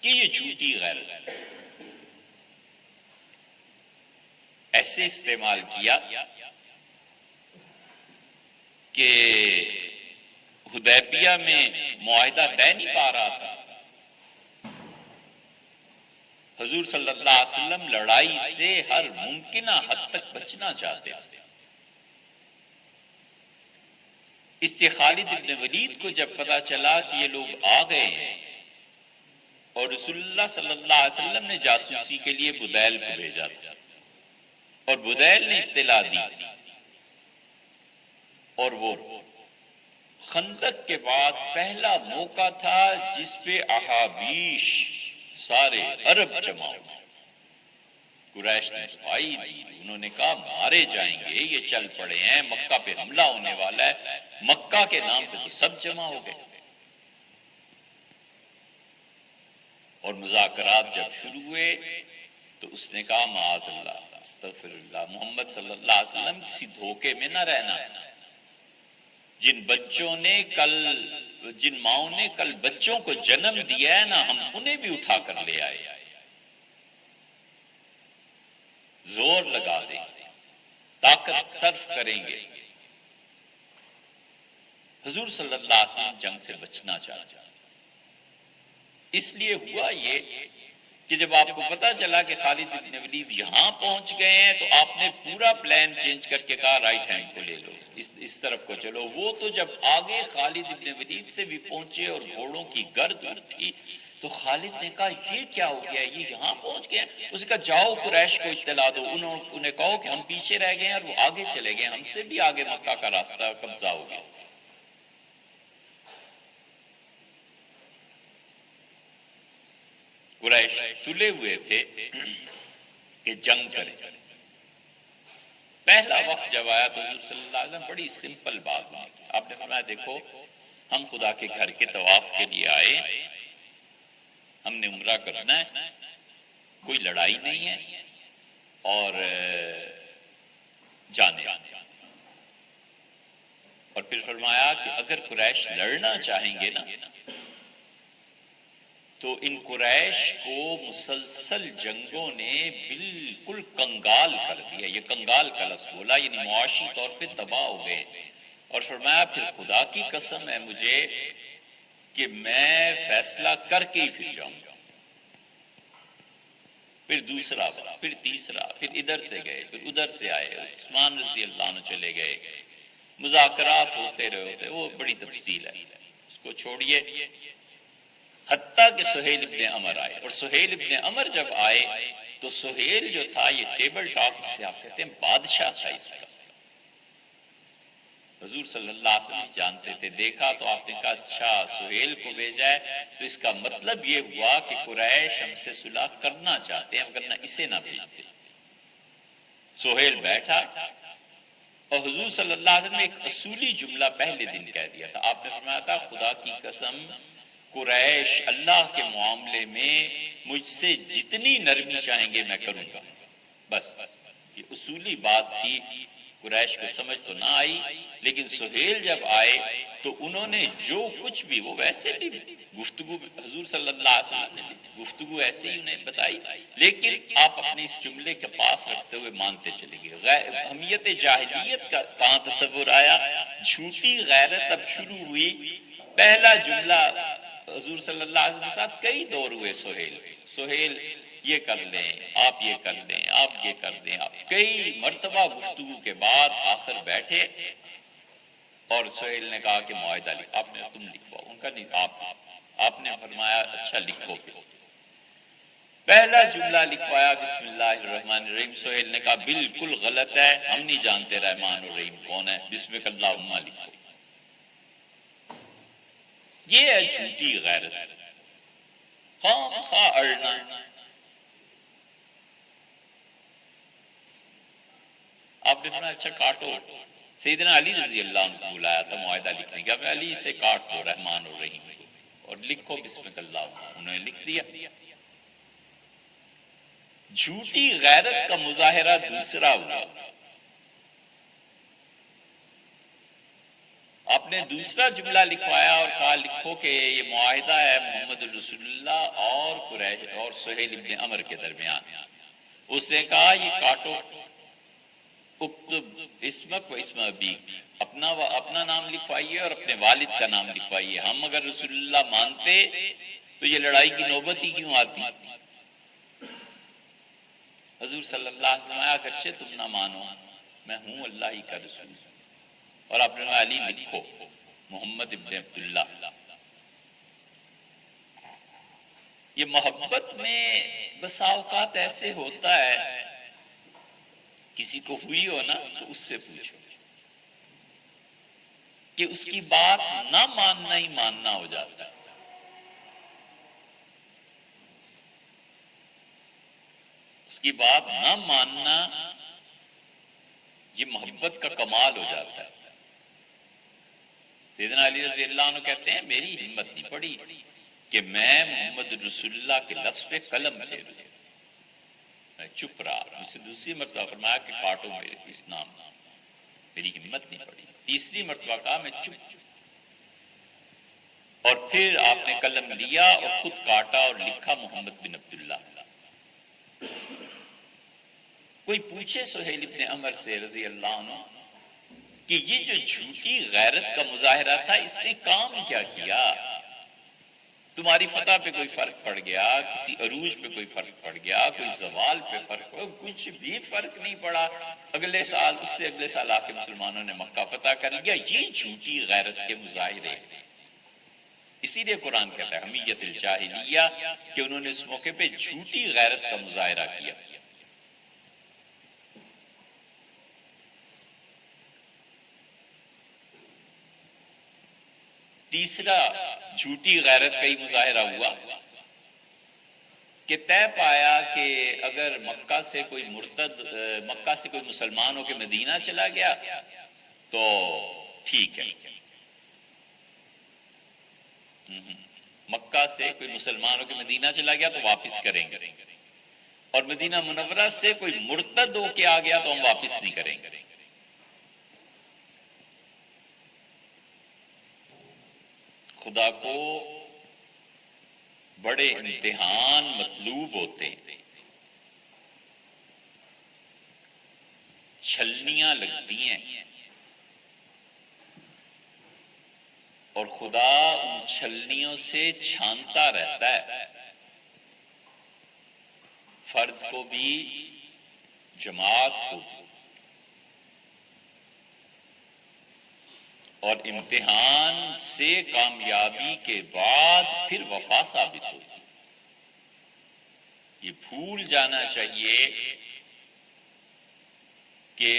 کہ یہ جھوٹی غیرت ہے، ایسے استعمال کیا کہ حدیبیہ میں معاہدہ طے نہیں پا رہا تھا، حضور صلی اللہ علیہ وسلم لڑائی سے ہر ممکنہ حد تک بچنا چاہتے تھے۔ اس سے خالد بن ولید کو جب پتا چلا کہ یہ لوگ آ گئے ہیں، اور رسول اللہ صلی اللہ علیہ وسلم نے جاسوسی کے لیے بدیل کو بھیجا تھا، اور بدیل نے اطلاع دی، اور وہ خندق کے بعد پہلا موقع تھا جس پہ احابیش سارے عرب جمع ہوئے۔ قریش نے دفاعی دی، انہوں نے کہا مارے جائیں گے، یہ چل پڑے ہیں، مکہ پہ حملہ ہونے والا ہے۔ مکہ کے نام پہ تو سب جمع ہو گئے، اور مذاکرات جب شروع ہوئے تو اس نے کہا معاذ اللہ، استغفر اللہ، محمد صلی اللہ علیہ وسلم کسی دھوکے میں نہ رہنا، جن ماؤں نے کل بچوں کو جنم دیا ہے نا، ہم انہیں بھی اٹھا کر لے آئے، زور لگا دیں گے، طاقت صرف کریں گے۔ حضور صلی اللہ علیہ وسلم جنگ سے بچنا چاہتے، اس لیے ہوا یہ کہ جب آپ کو پتا چلا کہ خالد بن ولید یہاں پہنچ گئے ہیں تو آپ نے پورا پلان چینج کر کے کہا رائٹ ہینڈ کو لے لو، اس طرف کو چلو۔ وہ تو جب آگے خالد بن ولید سے بھی پہنچے اور گھوڑوں کی گرد اٹھی تو خالد نے کہا یہ کیا ہو گیا، یہ یہاں پہنچ گئے۔ اس نے کہا جاؤ قریش کو اطلاع دو، انہیں کہو کہ ہم پیچھے رہ گئے ہیں اور وہ آگے چلے گئے، ہم سے بھی آگے مکہ کا راستہ قبضہ ہو گیا۔ قریش تلے ہوئے تھے کہ جنگ کریں۔ پہلا وقت جب آیا تو حضور صلی اللہ علیہ وسلم بڑی سمپل بات کی، آپ نے فرمایا دیکھو ہم خدا کے گھر کے طواف کے لیے آئے، ہم نے عمرہ کرنا ہے، کوئی لڑائی نہیں ہے اور جانے۔ اور پھر فرمایا کہ اگر قریش لڑنا چاہیں گے نا تو ان قریش کو مسلسل جنگوں نے بالکل کنگال کر دیا، یہ کنگال کا لفظ بولا، یعنی معاشی طور پہ تباہ ہو گئے۔ اور فرمایا پھر خدا کی قسم ہے مجھے کہ میں فیصلہ کر کے ہی پھر جاؤں گا۔ پھر دوسرا، پھر تیسرا، پھر ادھر سے گئے، پھر ادھر سے آئے، عثمان رضی اللہ عنہ چلے گئے، مذاکرات ہوتے رہے، وہ بڑی تفصیل ہے، اس کو چھوڑیے۔ حتیٰ کہ سہیل ابن عمر آئے، اور سہیل ابن عمر جب آئے تو سہیل جو تھا یہ ٹیبل ٹاک سے آپ کہتے ہیں بادشاہ تھا اس کا۔ حضور صلی اللہ علیہ وسلم جانتے تھے، دیکھا تو آپ نے کہا اچھا سہیل کو بھیجا ہے تو اس کا مطلب یہ ہوا کہ قریش ہم سے صلح کرنا چاہتے ہیں، ورنہ اسے نہ بھیجتے۔ سہیل بیٹھا اور حضور صلی اللہ علیہ وسلم نے ایک اصولی جملہ پہلے دن کہہ دیا تھا، آپ نے فرمایا تھا خدا کی قسم قریش اللہ کے معاملے میں مجھ سے جتنی نرمی چاہیں گے میں کروں گا، بس یہ اصولی بات تھی۔ قریش کو سمجھ تو نہ آئی، لیکن سہیل جب آئے تو انہوں نے جو کچھ بھی، وہ ویسے بھی گفتگو حضور صلی اللہ علیہ وسلم نے گفتگو ایسے ہی انہیں بتائی، لیکن آپ اپنے اس جملے کے پاس رکھتے ہوئے مانتے چلے گئے۔ حمیت جاہلیت کا کہاں تصور آیا، جھوٹی غیرت اب شروع ہوئی۔ پہلا جملہ حضور صلی اللہ علیہ وسلم کے ساتھ کئی دور ہوئے، سہیل یہ کر لیں، آپ یہ کر دیں، آپ یہ کر دیں، آپ کئی مرتبہ گفتگو کے بعد آخر بیٹھے اور سہیل نے کہا کہ معاہدہ تم لکھواؤ. ان کا نہیں، آپ نے فرمایا اچھا لکھو. پہلا جملہ لکھوایا بسم اللہ الرحمن الرحیم. سہیل نے کہا بالکل غلط ہے، ہم نہیں جانتے رحمان الرحیم کون ہے، بسمک اللہم لکھو. یہ ہے جھوٹی غیرت، خواہ اڑنا. آپ نے فرمایا اچھا کاٹو. سیدنا علی رضی اللہ عنہ کو بلایا تھا معاہدہ لکھنے کا، میں علی سے کاٹ دو رحمان الرحیم اور لکھو بسمک اللہ. انہوں نے لکھ دیا. جھوٹی غیرت کا مظاہرہ دوسرا ہوا. آپ نے دوسرا جملہ لکھوایا اور کہا لکھو کہ یہ معاہدہ ہے محمد رسول اللہ اور قریش اور سہیل ابن عمر کے درمیان. اس نے کہا یہ کاٹو، اکتب اسمک و اسم ابیک، اپنا نام لکھوائیے اور اپنے والد کا نام لکھوائیے. ہم اگر رسول اللہ مانتے تو یہ لڑائی کی نوبت ہی کیوں آتی؟ حضور صلی اللہ علیہ وسلم اگرچہ تم نہ مانو میں ہوں اللہ ہی کا رسول. اور آپ نے علی لکھو محمد ابن عبداللہ. یہ محبت میں بسا اوقات ایسے ہوتا ہے، کسی کو ہوئی ہو نا تو اس سے پوچھو کہ اس کی بات نہ ماننا ہی ماننا ہو جاتا ہے. اس کی بات نہ ماننا یہ محبت کا کمال ہو جاتا ہے. سیدنا علی رضی اللہ عنہ کہتے ہیں میری ہمت نہیں پڑی کہ میں محمد رسول اللہ کے لفظ پہ قلم پھیروں. میں چپ رہا. مجھ سے دوسری مرتبہ فرمایا کہ کاٹو میرے اس نام. میری ہمت نہیں پڑی. تیسری مرتبہ کہا میں چپ. اور پھر آپ نے قلم لیا اور خود کاٹا اور لکھا محمد بن عبداللہ. کوئی پوچھے سہیل ابن عمر سے رضی اللہ عنہ کہ یہ جو جھوٹی غیرت کا مظاہرہ تھا اس نے کام کیا کیا؟ تمہاری فتح پہ کوئی فرق پڑ گیا، کسی عروج پہ کوئی فرق پڑ گیا، کوئی زوال پہ فرق پڑ، کچھ بھی فرق نہیں پڑا. اگلے سال اس سے اگلے سال آ کے مسلمانوں نے مکہ فتح کر لیا. یہ جھوٹی غیرت کے مظاہرے. اسی لیے قرآن کہتا ہے حمیت الجاہلیہ کہ انہوں نے اس موقع پہ جھوٹی غیرت کا مظاہرہ کیا. تیسرا جھوٹی غیرت کا ہی مظاہرہ ہوا کہ طے پایا کہ اگر مکہ سے کوئی مسلمان ہو کے مدینہ چلا گیا تو ٹھیک ہے. مکہ سے کوئی مسلمان ہو کے مدینہ چلا گیا تو واپس کریں گے، اور مدینہ منورہ سے کوئی مرتد ہو کے آ گیا تو ہم واپس نہیں کریں گے. خدا کو بڑے امتحان مطلوب ہوتے ہیں، چھلنیاں لگتی ہیں، اور خدا ان چھلنیوں سے چھانتا رہتا ہے، فرد کو بھی جماعت کو بھی. اور امتحان سے کامیابی کے بعد پھر وفا ثابت ہوتی. یہ بھول جانا چاہیے کہ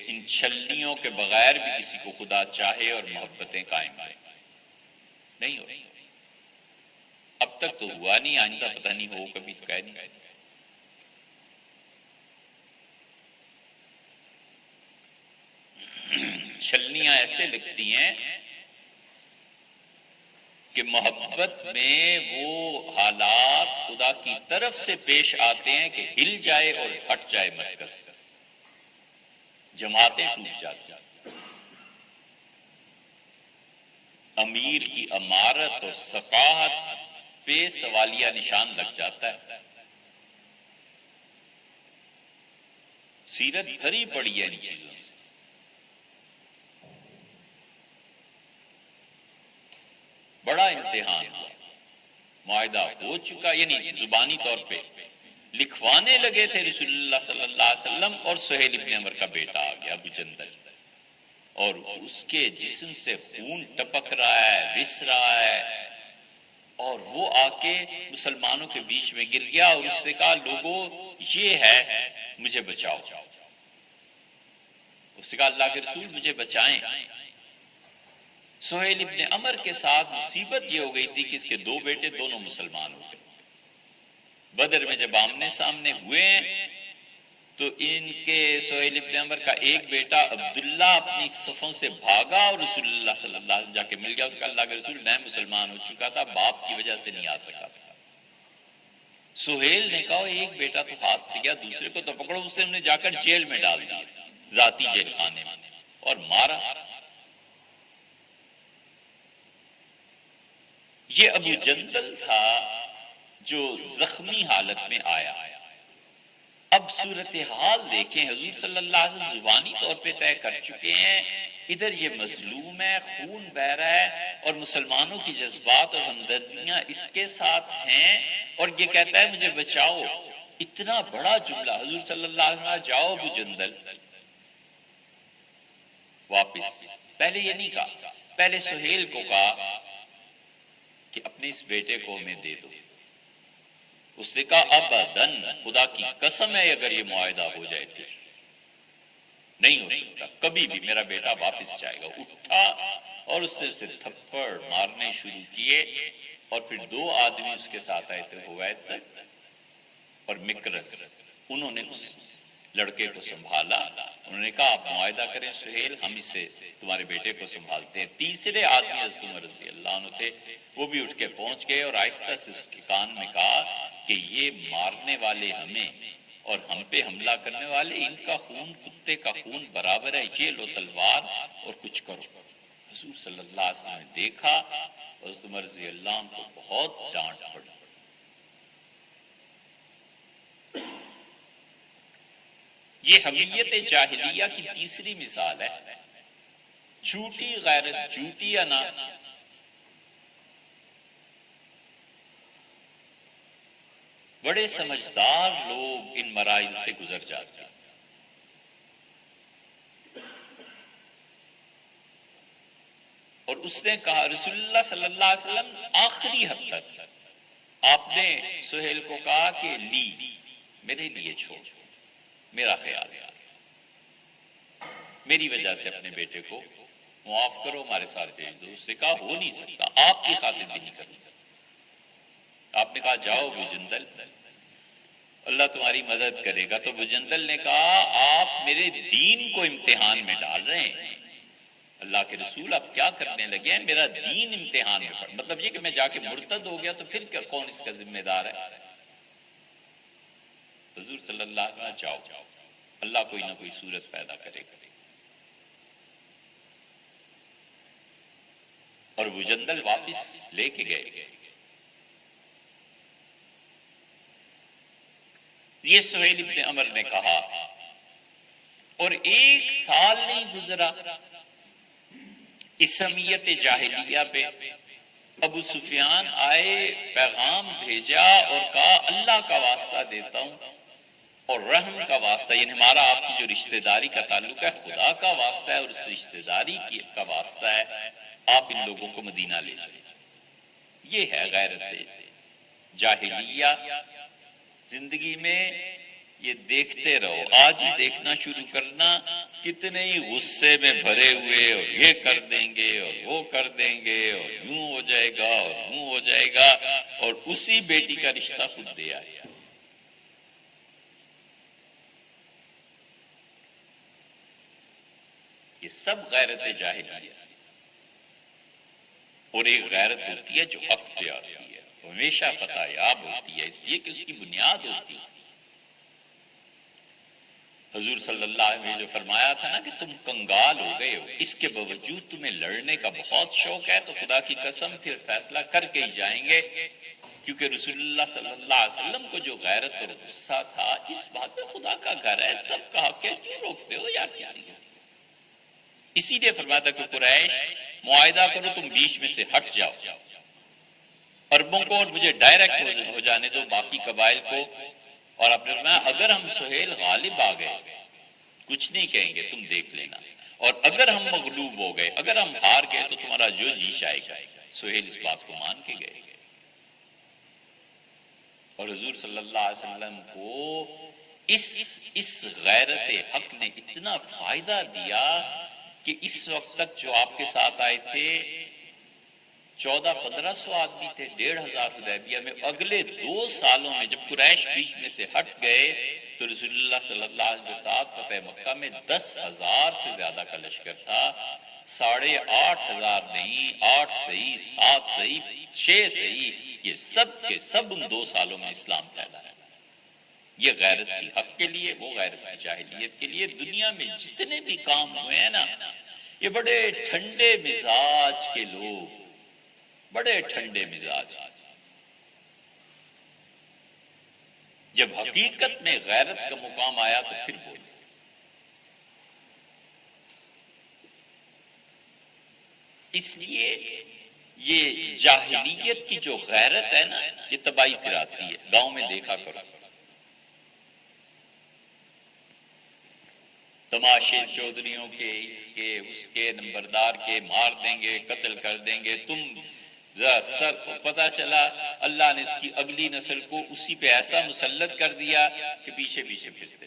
ان چھلنیوں کے بغیر بھی کسی کو خدا چاہے اور محبتیں قائم رہیں. نہیں ہو. اب تک تو ہوا نہیں، آئندہ پتہ نہیں ہو، کبھی تو کہہ نہیں سکتے. چھلنیاں ایسے لگتی ہیں کہ محبت میں وہ حالات خدا کی طرف سے پیش آتے ہیں کہ ہل جائے اور ہٹ جائے مرکز سے، جماعتیں ٹوٹ جاتی ہیں. امیر کی امارت اور ثقافت پہ سوالیہ نشان لگ جاتا ہے. سیرت بھری پڑی ہے ان چیزوں سے. بڑا امتحان ہوا. معاہدہ ہو چکا، یعنی زبانی طور پہ لکھوانے لگے تھے رسول اللہ صلی اللہ علیہ وسلم، اور سہیل ابن عمر کا بیٹا آ گیا ابو جندل. اور اس کے جسم سے خون ٹپک رہا ہے، رس رہا ہے، اور وہ آ کے مسلمانوں کے بیچ میں گر گیا اور اس نے کہا لوگوں یہ ہے، مجھے بچاؤ۔ اس نے کہا اللہ کے رسول مجھے بچائیں۔ سہیل ابن عمر کے ساتھ مصیبت یہ ہو گئی تھی کہ اس کے دو بیٹے دونوں مسلمان ہو گئے۔ بدر میں جب آمنے سامنے ہوئے ہیں تو ان کے سہیل ابن عمر کا ایک بیٹا عبداللہ اپنی صفوں سے بھاگا اور رسول اللہ صلی اللہ علیہ وسلم جا کے مل گیا۔ اس کا اللہ کے رسول میں مسلمان ہو چکا تھا، باپ کی وجہ سے نہیں آ سکا تھا۔ سہیل نے کہا ایک بیٹا تو ہاتھ سے گیا، دوسرے کو تو پکڑو۔ اس نے انہیں جا کر جیل میں ڈال دیا، ذاتی جیل خانے میں، اور مارا۔ یہ ابو جندل تھا جو زخمی حالت میں آیا۔ اب صورتحال دیکھیں، حضور صلی اللہ علیہ وسلم زبانی طور پہ طے کر چکے ہیں ادھر یہ مظلوم ہے، خون بہ رہا ہے، اور مسلمانوں کی جذبات اور ہمدردیاں اس کے ساتھ ہیں، اور یہ کہتا ہے مجھے بچاؤ۔ اتنا بڑا جملہ حضور صلی اللہ علیہ وسلم، جاؤ ابو جندل واپس۔ پہلے یہ نہیں کہا، پہلے سہیل کو کہا کہ اپنے اس بیٹے کو ہمیں دے دو۔ اس نے کہا ابداً، خدا کی قسم ہے اگر یہ معاہدہ ہو جائے تو نہیں ہو سکتا، کبھی بھی میرا بیٹا واپس جائے گا۔ اٹھا اور اس نے اسے تھپڑ مارنے شروع کیے، اور پھر دو آدمی اس کے ساتھ آئے تھے، حویت اور مکرس۔ انہوں نے اس لڑکے کو سنبھالا، انہوں نے کہا آپ معاہدہ کریں سہیل، ہم اسے تمہارے بیٹے کو سنبھالتے ہیں۔ تیسرے آدمی حضرت عمر رضی اللہ عنہ تھے، وہ بھی اٹھ کے پہنچ گئے اور آہستہ سے اس کے کان میں کہا کہ یہ مارنے والے ہمیں اور ہم پہ حملہ کرنے والے، ان کا خون کتے کا خون برابر ہے، یہ لو تلوار اور کچھ کرو۔ حضور صلی اللہ علیہ وسلم نے دیکھا، حضرت عمر رضی اللہ عنہ کو بہت ڈانٹ پڑی۔ یہ حمیت جاہلیہ کی تیسری مثال ہے، جھوٹی غیرت، جھوٹی انا۔ بڑے سمجھدار لوگ ان مراحل سے گزر جاتے ہیں۔ اور اس نے کہا، رسول اللہ صلی اللہ علیہ وسلم آخری حد تک آپ نے سہیل کو کہا کہ لی میرے لیے چھوڑ، میرا خیال ہے، میری وجہ سے اپنے بیٹے کو معاف کرو، ہمارے ساتھ بھیج دو۔ اس نے کہا ہو نہیں سکتا، آپ کی خاطر بھی نہیں کروں گا۔ آپ نے کہا جاؤ ابو جندل، اللہ تمہاری مدد کرے گا۔ تو ابو جندل نے کہا آپ میرے دین کو امتحان میں ڈال رہے ہیں، اللہ کے رسول آپ کیا کرنے لگے ہیں، میرا دین امتحان میں پڑ، مطلب یہ کہ میں جا کے مرتد ہو گیا تو پھر کون اس کا ذمہ دار ہے؟ حضور صلی اللہ علیہ وسلم جاؤ، اللہ کوئی نہ کوئی صورت پیدا کرے گا۔ اور ابو جندل واپس لے کے گئے۔ یہ سہیل ابن عمر نے کہا، اور ایک سال نہیں گزرا اس حمیت جاہلیہ پہ، ابو سفیان آئے، پیغام بھیجا اور کہا اللہ کا واسطہ دیتا ہوں اور رحم کا واسطہ، یعنی ہمارا آپ کی جو رشتہ داری کا تعلق ہے خدا کا واسطہ ہے اور اس رشتہ داری کا واسطہ ہے، آپ ان لوگوں کو مدینہ لے جائیں۔ یہ ہے غیرت جاہلیہ۔ زندگی میں یہ دیکھتے رہو، آج ہی دیکھنا شروع کرنا، کتنے ہی غصے میں بھرے ہوئے اور یہ کر دیں گے اور وہ کر دیں گے اور یوں ہو جائے گا اور یوں ہو جائے گا، اور اسی بیٹی کا رشتہ خود دے آیا۔ یہ سب غیرت جاہلیہ۔ اور ایک غیرت ہوتی ہے جو حق پہ آتی ہے، ہمیشہ فتح یاب ہوتی ہے، اس لیے کہ اس کی بنیاد ہوتی ہے۔ حضور صلی اللہ علیہ وسلم نے جو فرمایا تھا نا کہ تم کنگال ہو گئے ہو، اس کے باوجود تمہیں لڑنے کا بہت شوق ہے، تو خدا کی قسم پھر فیصلہ کر کے ہی جائیں گے، کیونکہ رسول اللہ صلی اللہ علیہ وسلم کو جو غیرت اور غصہ تھا، اس بات میں خدا کا گھر ہے، سب کا حق ہے، کیوں روکتے ہو یار کسی کو؟ اسی لیے فرمایا تھا کہ قریش معاہدہ کرو، تم بیچ میں سے ہٹ جاؤ، عربوں کو اور مجھے ڈائریکٹ ہو جانے دو، باقی قبائل کو۔ اور آپ نے فرمایا اگر ہم سہیل غالب آ گئے کچھ نہیں کہیں گے، تم دیکھ لینا۔ اور اگر ہم مغلوب ہو گئے، اگر ہم ہار گئے تو تمہارا جو جی چاہے گا۔ سہیل اس بات کو مان کے گئے، اور حضور صلی اللہ علیہ وسلم کو اس غیرت حق نے اتنا فائدہ دیا کہ اس وقت تک جو آپ کے ساتھ آئے تھے 1400-1500 آدمی تھے، 1500 حدیبیہ میں۔ اگلے 2 سالوں میں جب قریش بیچ میں سے ہٹ گئے تو رسول اللہ صلی اللہ علیہ وسلم کے ساتھ فتح مکہ میں 10,000 سے زیادہ کا لشکر تھا۔ 8,500 نہیں، 8 صحیح، 7 صحیح، 6 صحیح، یہ سب کے سب ان 2 سالوں میں اسلام پیدا ہے۔ یہ غیرت کی حق کے لیے، وہ غیرت کی جاہلیت کے لیے۔ دنیا میں جتنے بھی کام ہوئے ہیں نا، یہ بڑے ٹھنڈے مزاج کے لوگ، بڑے ٹھنڈے مزاج، جب حقیقت میں غیرت کا مقام آیا تو پھر بولے۔ اس لیے یہ جاہلیت کی جو غیرت ہے نا، یہ تباہی پھراتی ہے۔ گاؤں میں دیکھا کرو، تماشے چودھریوں کے، اس کے نمبردار کے، مار دیں گے، قتل کر دیں گے۔ تم سر پتا چلا اللہ نے اس کی اگلی نسل کو اسی پہ ایسا مسلط کر دیا کہ پیچھے پیچھے پھرتے۔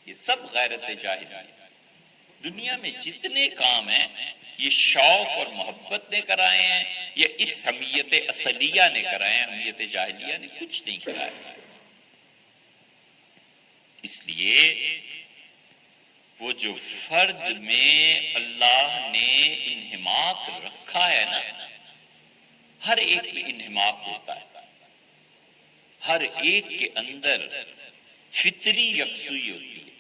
یہ سب غیرت جاہلیت۔ دنیا میں جتنے کام ہیں یہ شوق اور محبت نے کرائے ہیں، یہ اس حمیت اصلیہ نے کرائے ہیں، حمیت جاہلیہ نے کچھ نہیں کرایا۔ اس لیے وہ جو فرد میں اللہ نے انہماک رکھا ہے نا، ہر ایک میں انہماک ہوتا ہے، ہر ایک کے اندر فطری یکسوئی ہوتی ہے۔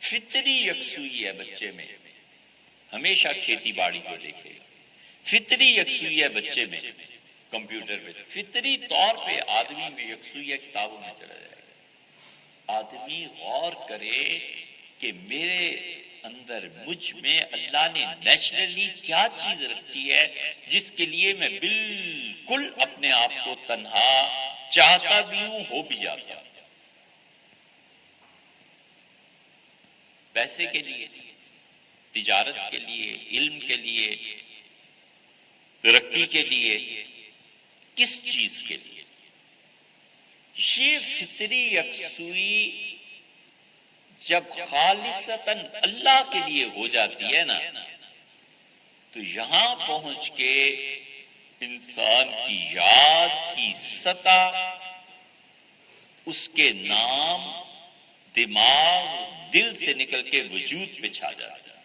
فطری یکسوئی ہے بچے میں، ہمیشہ کھیتی باڑی کو دیکھے گا۔ فطری یکسوئی ہے بچے میں، کمپیوٹر پہ۔ فطری طور پہ آدمی میں یکسوئی ہے، کتابوں میں چلا جائے گا۔ آدمی غور کرے کہ میرے اندر، مجھ میں اللہ نے نیچرلی کیا چیز رکھی ہے جس کے لیے میں بالکل اپنے آپ کو تنہا چاہتا بھی ہوں، ہو بھی جاتا ہوں۔ پیسے کے لیے، تجارت کے لیے، علم کے لیے، ترقی کے لیے، کس چیز کے لیے؟ یہ فطری یکسوئی جب خالصتاً اللہ کے لیے ہو جاتی ہے نا، تو یہاں پہنچ کے انسان کی یاد کی سطح، اس کے نام دماغ دل سے نکل کے وجود پہ چھا جاتا ہے۔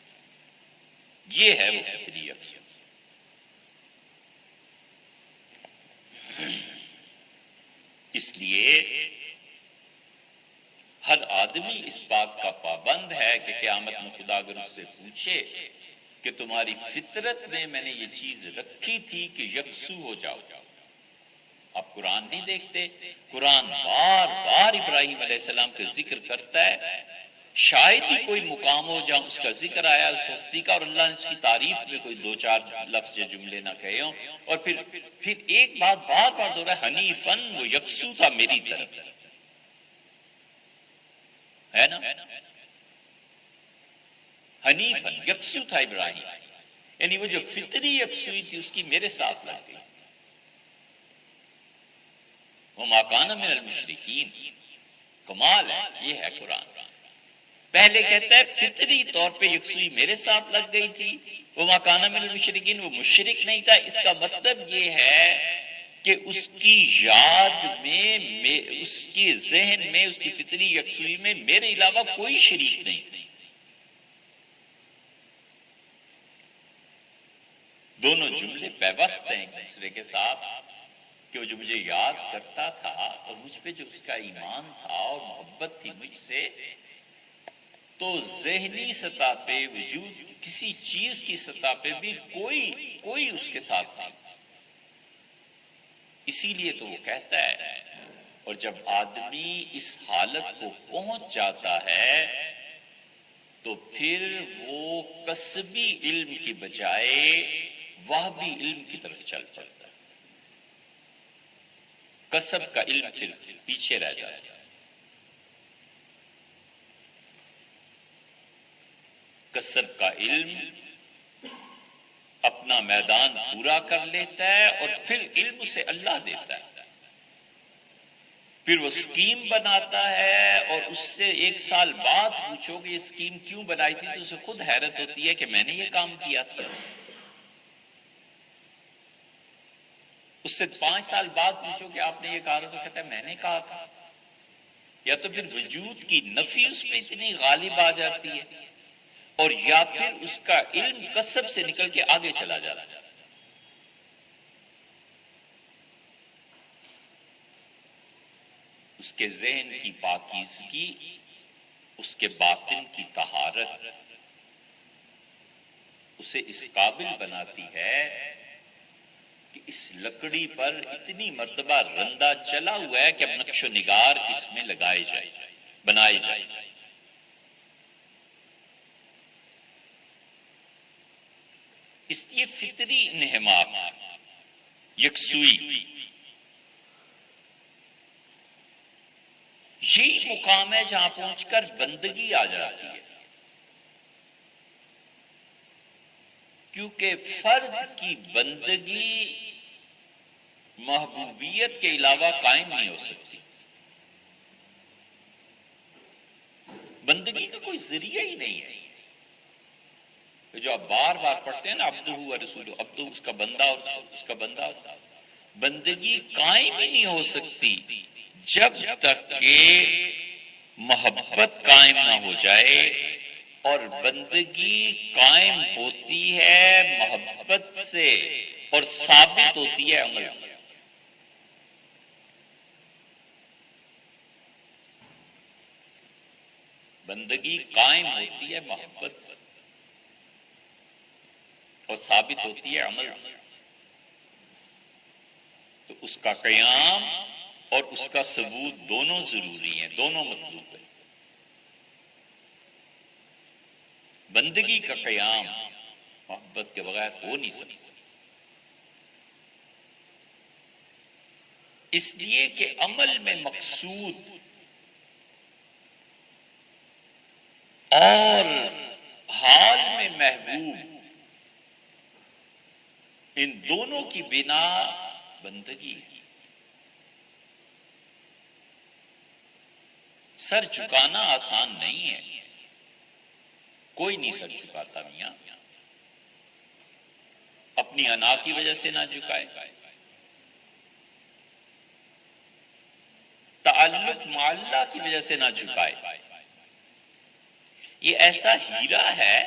یہ ہے وہ فطری یکسوئی۔ اس لیے ہر آدمی اس بات کا پابند ہے کہ قیامت میں خدا اگر اس سے پوچھے کہ تمہاری فطرت میں نے یہ چیز رکھی تھی کہ یکسو ہو جاؤ۔ آپ قرآن نہیں دیکھتے؟ قرآن بار بار ابراہیم علیہ السلام کا ذکر کرتا ہے، شاید ہی کوئی مقام ہو جہاں اس کا ذکر آیا اس ہستی کا، اور اللہ نے اس کی تعریف میں کوئی 2-4 لفظ یا جملے نہ کہے ہوں۔ اور پھر ایک بات بار بار دوہرایا، حنیفاً، وہ یکسو تھا میری طرف، ہے نا؟ حنیفاً، یکسو تھا ابراہیم، یعنی وہ جو فطری یکسوئی تھی اس کی میرے ساتھ لگ گئی۔ وَمَا كَانَ مِنَ الْمُشْرِكِينَ۔ کمال ہے، یہ ہے قرآن۔ پہلے کہتا ہے فطری طور پہ یکسوئی میرے ساتھ لگ گئی تھی، وَمَا كَانَ مِنَ الْمُشْرِكِينَ، وہ مشرک نہیں تھا۔ اس کا مطلب یہ ہے کہ اس کی یاد میں، اس کی ذہن میں، اس کی فطری یکسوئی میں میرے علاوہ کوئی شریک نہیں۔ دونوں جملے پیوست ہیں ایک دوسرے کے ساتھ، کہ وہ جو مجھے یاد کرتا تھا اور مجھ پہ جو اس کا ایمان تھا اور محبت تھی مجھ سے، تو ذہنی سطح پہ، وجود کی کسی چیز کی سطح پہ بھی کوئی اس کے ساتھ نہیں۔ اسی لیے تو وہ کہتا ہے، اور جب آدمی اس حالت کو پہنچ جاتا ہے تو پھر وہ کسبی علم کی بجائے وہبی علم کی طرف چل پڑتا ہے۔ کسب کا علم پھر پیچھے رہ جاتا ہے۔ کسب کا علم اپنا میدان پورا کر لیتا ہے اور پھر علم اسے اللہ دیتا ہے، پھر وہ اسکیم بناتا ہے اور اس سے 1 سال بعد پوچھو کہ یہ اسکیم کیوں بنائی تھی تو اسے خود حیرت ہوتی ہے کہ میں نے یہ کام کیا تھا۔ اس سے 5 سال بعد پوچھو کہ آپ نے یہ کہا تو کہتا ہے میں نے کہا تھا۔ یا تو پھر وجود کی نفی اس پہ اتنی غالب آ جاتی ہے، اور یا پھر اس کا علم کسب سے نکل کے آگے چلا جاتا ہے۔ اس کے ذہن کی پاکیزگی، اس کے باطن کی طہارت اسے اس قابل بناتی ہے کہ اس لکڑی پر اتنی مرتبہ رندہ چلا ہوا ہے کہ اب نقش و نگار اس میں لگائے جائے، بنائے جائے۔ اس لیے فطری انہماک، یکسوئی، یہی مقام ہے جہاں پہنچ کر بندگی آ جاتی ہے، کیونکہ فرد کی بندگی محبوبیت کے علاوہ قائم نہیں ہو سکتی۔ بندگی کا کوئی ذریعہ ہی نہیں ہے۔ جو آپ بار بار پڑھتے ہیں نا، عبدہ و رسولہ، عبدہ اس کا بندہ اور اس کا بندہ، بندگی قائم ہی نہیں ہو سکتی جب تک کہ محبت قائم نہ ہو جائے، اور بندگی قائم ہوتی ہے محبت سے اور ثابت ہوتی ہے عمل سے۔ بندگی قائم ہوتی ہے محبت سے اور ثابت ہوتی ہے عمل سے، تو اس کا قیام اور اس کا ثبوت دونوں ضروری ہیں، دونوں مطلوب ہیں۔ بندگی کا قیام محبت کے بغیر ہو نہیں سکتا، اس لیے کہ عمل میں مقصود اور حال میں محبوب، ان دونوں کی بنا بندگی ہے۔ سر جھکانا آسان نہیں ہے، کوئی نہیں سر جھکاتا میاں، اپنی انا کی وجہ سے نہ جھکائے، تعلق مع اللہ کی وجہ سے نہ جھکائے۔ یہ ایسا ہیرا ہے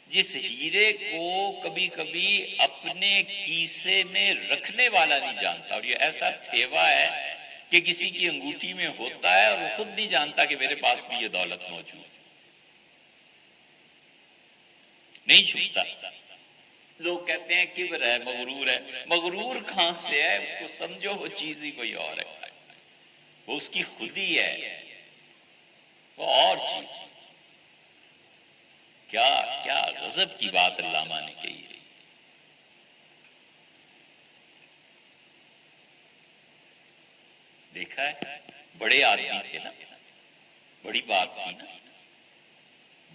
جس ہیرے کو کبھی کبھی اپنے کیسے میں رکھنے والا نہیں جانتا، اور یہ ایسا تھیوا ہے کہ کسی کی انگوٹھی میں ہوتا ہے اور وہ خود نہیں جانتا کہ میرے پاس بھی یہ دولت موجود ہے، نہیں چھپتا۔ لوگ کہتے ہیں کبر ہے، مغرور ہے، مغرور کہاں سے ہے؟ اس کو سمجھو وہ چیز ہی کوئی اور ہے، وہ اس کی خودی ہے، وہ اور چیز۔ کیا کیا غضب کی بات علامہ نے کہی ہے۔ دیکھا ہے بڑے آدمی تھے نا، بڑی بات تھی نا،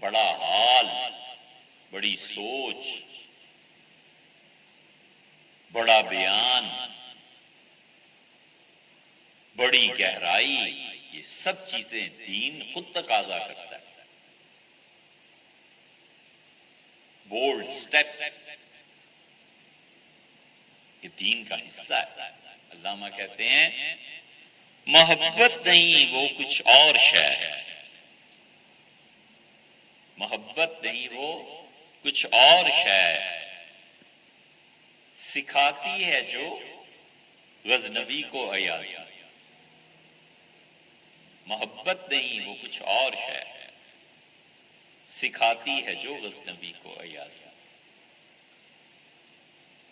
بڑا حال، بڑی سوچ، بڑا بیان، بڑی گہرائی، یہ سب چیزیں دین خود تقاضا کرتا ہے۔ بولڈ سٹیپس یہ دین کا حصہ ہے۔ علامہ کہتے ہیں محبت نہیں وہ کچھ اور شے ہے، محبت نہیں وہ کچھ اور شے ہے، سکھاتی ہے جو غزنوی کو ایاز۔ محبت نہیں وہ کچھ اور شے ہے، سکھاتی ہے جو غزنوی کو ایاز۔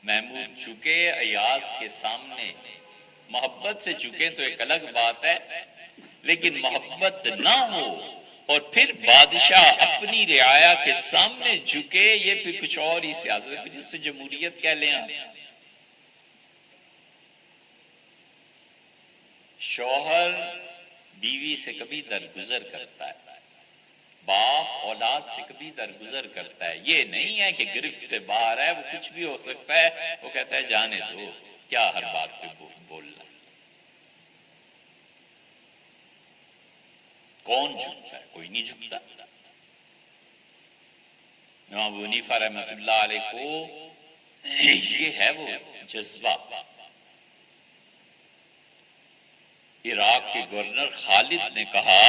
محمود جھکے ایاز کے سامنے، محبت سے جھکے تو ایک الگ بات ہے، لیکن محبت نہ ہو اور پھر بادشاہ اپنی رعایا کے سامنے جھکے، یہ پھر کچھ اور ہی سیاست، جس سے جمہوریت کہہ لیں۔ شوہر بیوی سے کبھی درگزر کرتا ہے، باپ اولاد سے کبھی درگزر کرتا ہے، یہ نہیں ہے کہ گرفت سے باہر ہے، وہ کچھ بھی ہو سکتا ہے، وہ کہتا ہے جانے دو، کیا ہر بات پہ بولنا۔ کون جھکتا ہے؟ کوئی نہیں جھکتا۔ امام ابو حنیفہ رحمۃ اللہ علیہ کو یہ ہے وہ جذبہ۔ عراق کے گورنر خالد نے کہا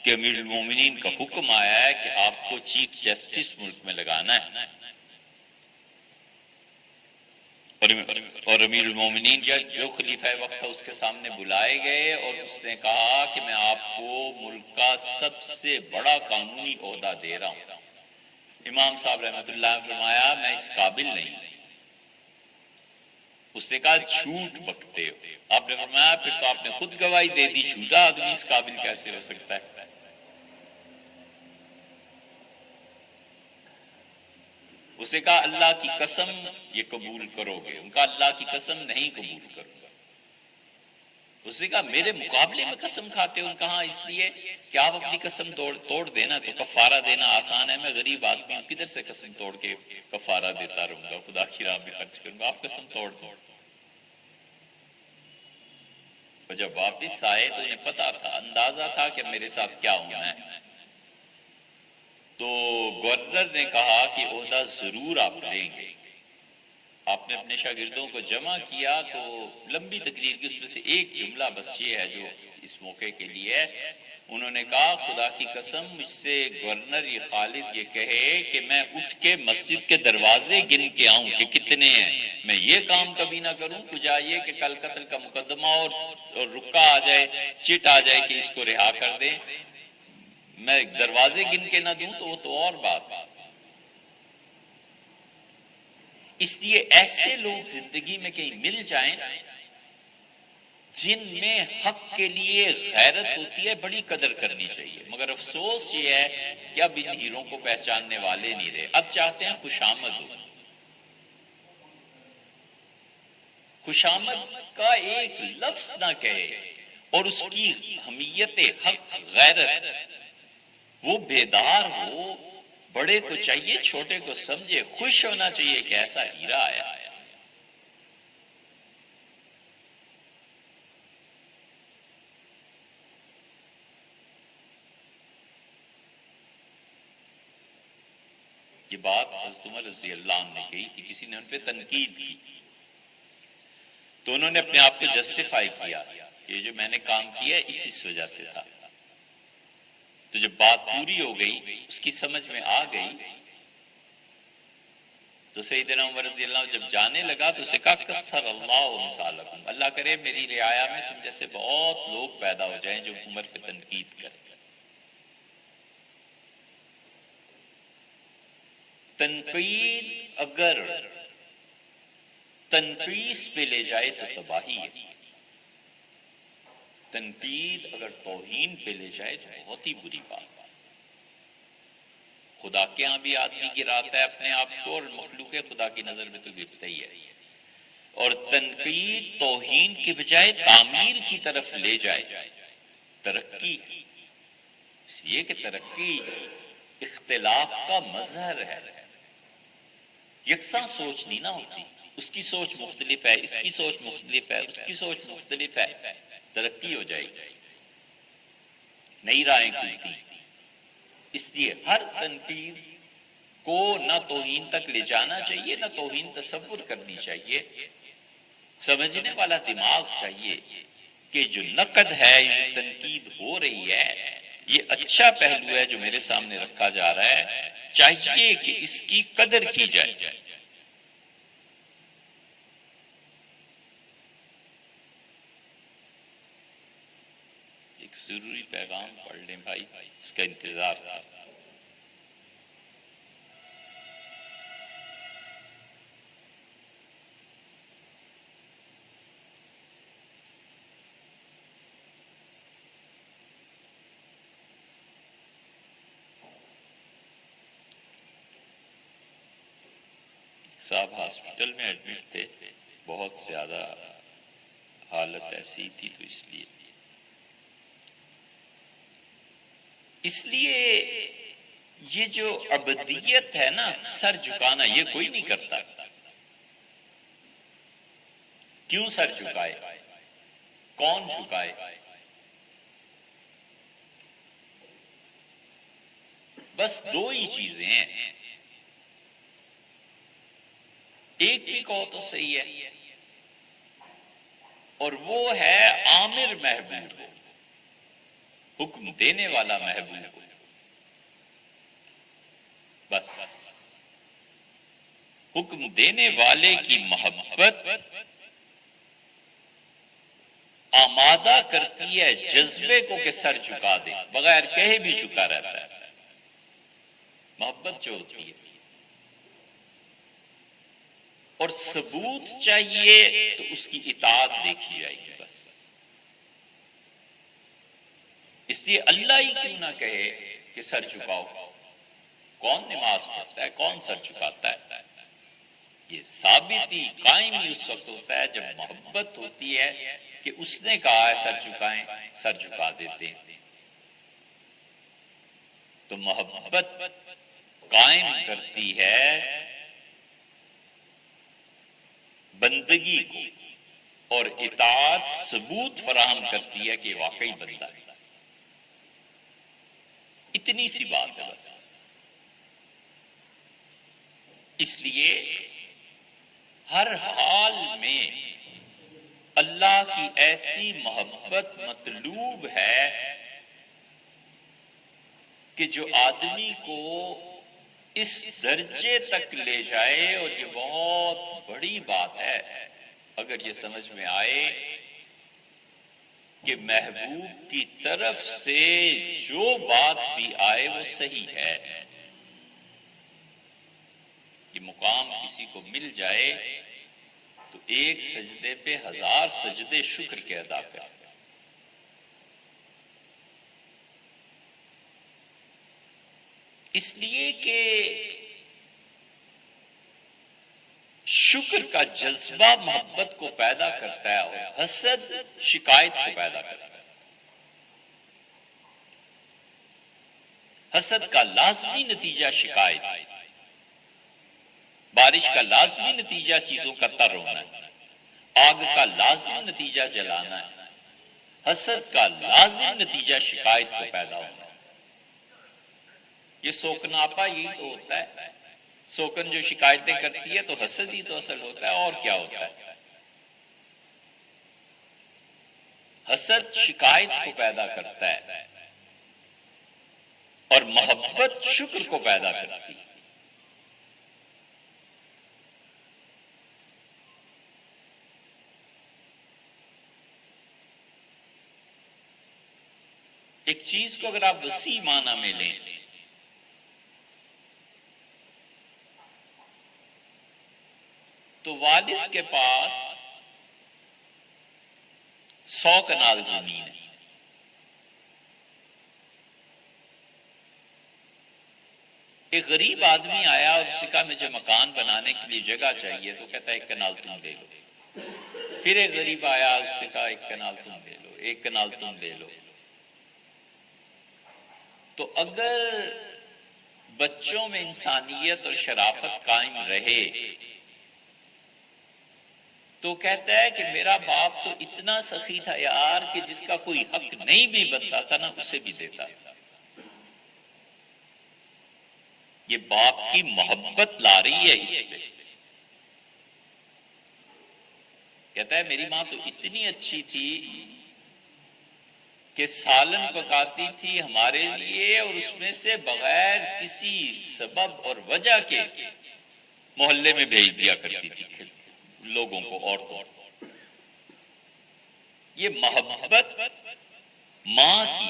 کہ امیر المومنین کا حکم آیا ہے کہ آپ کو چیف جسٹس ملک میں لگانا ہے، اور امیر المومنین جو خلیفہ وقت تھا اس کے سامنے بلائے گئے اور اس نے کہا کہ میں آپ کو ملک کا سب سے بڑا قانونی عہدہ دے رہا ہوں۔ امام صاحب رحمۃ اللہ نے فرمایا میں اس قابل نہیں۔ اس نے کہا جھوٹ بکتے ہو۔ آپ نے فرمایا پھر تو آپ نے خود گواہی دے دی، جھوٹا آدمی اس قابل کیسے ہو سکتا ہے؟ اس نے کہا اللہ کی قسم یہ قبول کرو گے؟ ان کا اللہ کی قسم نہیں قبول کروں گا۔ اس نے کہا میرے مقابلے میں قسم کھاتے ہو؟ ان کہا اس لیے کہ آپ اپنی قسم توڑ دینا تو کفارہ دینا آسان ہے، میں غریب آدمی ہوں، کدھر سے قسم توڑ کے کفارہ دیتا رہوں گا، خدا کی راہ میں خرچ کروں گا، آپ قسم توڑ دو۔ اور جب واپس آئے تو انہیں پتا تھا، اندازہ تھا کہ میرے ساتھ کیا ہونا ہے۔ تو گورنر نے کہا کہ عہدہ ضرور آپ لیں گے۔ آپ نے اپنے شاگردوں کو جمع کیا تو لمبی تقریر کی، اس میں سے ایک جملہ بس یہ ہے جو اس موقع کے لیے ہے۔ انہوں نے کہا خدا کی قسم مجھ سے گورنر یہ خالد یہ کہے کہ میں اٹھ کے مسجد کے دروازے گن کے آؤں کہ کتنے ہیں، میں یہ کام کبھی نہ کروں، کجا یہ کہ کل قتل کا مقدمہ اور رکا آ جائے، چٹ آ جائے کہ اس کو رہا کر دیں، میں دروازے گن کے نہ دوں تو وہ تو اور بات۔ اس لیے ایسے لوگ زندگی میں کہیں مل جائیں جن میں حق کے لیے غیرت ہوتی ہے، بڑی قدر کرنی چاہیے۔ مگر افسوس یہ ہے کہ اب ان ہیروں کو پہچاننے والے نہیں رہے، اب چاہتے ہیں خوشامد ہو۔ خوشامد کا ایک لفظ نہ کہے اور اس کی حمیت حق غیرت وہ بیدار ہو، بڑے کو چاہیے چھوٹے کو سمجھے، خوش ہونا چاہیے کہ ایسا ہیرا آیا۔ یہ بات حضرت عمر رضی اللہ عنہ نے کہی تھی، کسی نے ان پہ تنقید کی تو انہوں نے اپنے آپ کو جسٹیفائی کیا کہ یہ جو میں نے کام کیا اس وجہ سے تھا۔ تو جب بات پوری ہو گئی، اس کی سمجھ میں آ گئی، تو سیدنا عمر رضی اللہ عنہ جب جانے لگا تو اسے کہا کثر اللہ امثالکم، اللہ کرے میری رعایا میں تم جیسے بہت لوگ پیدا ہو جائیں جو عمر پہ تنقید کریں۔ تنقید اگر تنقیس پہ لے جائے تو تباہی ہے، تنقید اگر توہین پہ لے جائے تو بہت ہی بری بات۔ خدا کے ہاں بھی آدمی گراتا ہے اپنے آپ کو، اور مخلوق خدا کی نظر میں تو گرتا ہی ہے۔ اور تنقید توہین کے بجائے تعمیر کی طرف لے جائے، ترقی، اس لیے کہ ترقی اختلاف کا مظہر ہے۔ یکساں سوچ نہیں نہ ہوتی، اس کی سوچ مختلف ہے، اس کی سوچ مختلف ہے، اس کی سوچ مختلف ہے، ترقی ہو جائے گی، نئی راہیں کھلتی۔ اس لیے ہر تنقید کو نہ توہین تک لے جانا چاہیے، نہ توہین تصور کرنی چاہیے۔ سمجھنے والا دماغ چاہیے کہ جو نقد ہے، یہ تنقید ہو رہی ہے، یہ اچھا پہلو ہے جو میرے سامنے رکھا جا رہا ہے، چاہیے کہ اس کی قدر کی جائے۔ ایک ضروری پیغام پڑھ لیں بھائی، اس کا انتظار تھا۔ صاحب ہاسپٹل میں ایڈمٹ تھے، بہت زیادہ حالت ایسی تھی، تو اس لیے یہ جو عبدیت ہے نا، سر جھکانا، یہ کوئی نہیں کرتا۔ کیوں سر جھکائے؟ کون جھکائے؟ بس دو ہی چیزیں ہیں، ایک بھی کہو تو صحیح ہے، اور وہ ہے عامر محبوب، حکم دینے والا محبوب۔ بس حکم دینے والے کی محبت آمادہ کرتی ہے جذبے کو کہ سر جھکا دے، بغیر کہے بھی جھکا رہتا ہے۔ محبت جو ہوتی ہے، اور ثبوت چاہیے تو اس کی اطاعت دیکھی جائے گی۔ بس اس لیے اللہ ہی کیوں نہ کہے کہ سر جھکاؤ؟ کون نماز پڑھتا ہے؟ کون سر جھکاتا ہے؟ یہ ثابت ہی قائم ہی اس وقت ہوتا ہے جب محبت ہوتی ہے کہ اس نے کہا ہے سر جھکائیں، سر جھکا دیتے ہیں۔ تو محبت قائم کرتی ہے بندگی کو، اور اطاعت ثبوت فراہم کرتی ہے کہ واقعی بندہ ہے۔ اتنی سی بات ہے بس۔ اس لیے ہر حال میں اللہ کی ایسی محبت مطلوب ہے کہ جو آدمی کو اس درجے تک لے جائے، اور یہ بہت بڑی بات ہے اگر یہ سمجھ میں آئے کہ محبوب کی طرف سے جو بات بھی آئے وہ صحیح ہے۔ یہ مقام کسی کو مل جائے تو ایک سجدے پہ 1000 سجدے شکر کے ادا کرے۔ اس لیے کہ شکر کا جذبہ محبت کو پیدا کرتا ہے، اور حسد شکایت کو پیدا کرتا ہے۔ حسد کا لازمی نتیجہ شکایت، بارش کا لازمی نتیجہ چیزوں کا تر ہونا ہے، آگ کا لازمی نتیجہ جلانا ہے، حسد کا لازمی نتیجہ شکایت کو پیدا ہونا ہے۔ یہ سوکناپا یہی تو ہوتا ہے۔ سوکن جو شکایتیں کرتی ہے تو حسد ہی تو اصل ہوتا ہے، اور کیا ہوتا ہے؟ حسد شکایت کو پیدا کرتا ہے، اور محبت شکر کو پیدا کرتی ہے۔ ایک چیز کو اگر آپ وسیع معنی میں لیں تو والد کے پاس 100 کنال زمین ہے، ایک غریب آدمی آیا اور اس نے کہا مجھے مکان بنانے کے لیے جگہ چاہیے، تو کہتا ہے 1 کنال تم لے لو۔ پھر ایک غریب آیا، اس نے کہا 1 کنال تم لے لو، 1 کنال تم لے لو۔ تو اگر بچوں میں انسانیت اور شرافت قائم رہے تو کہتا ہے کہ میرا باپ تو اتنا سخی تھا یار کہ جس کا کوئی حق نہیں بھی بنتا تھا نا اسے بھی دیتا۔ یہ باپ کی محبت لا رہی ہے اس پہ۔ کہتا ہے میری ماں تو اتنی اچھی تھی کہ سالن پکاتی تھی ہمارے لیے، اور اس میں سے بغیر کسی سبب اور وجہ کے محلے میں بھیج دیا کرتی تھی لوگوں کو، عورتوں کو۔ یہ محبت ماں کی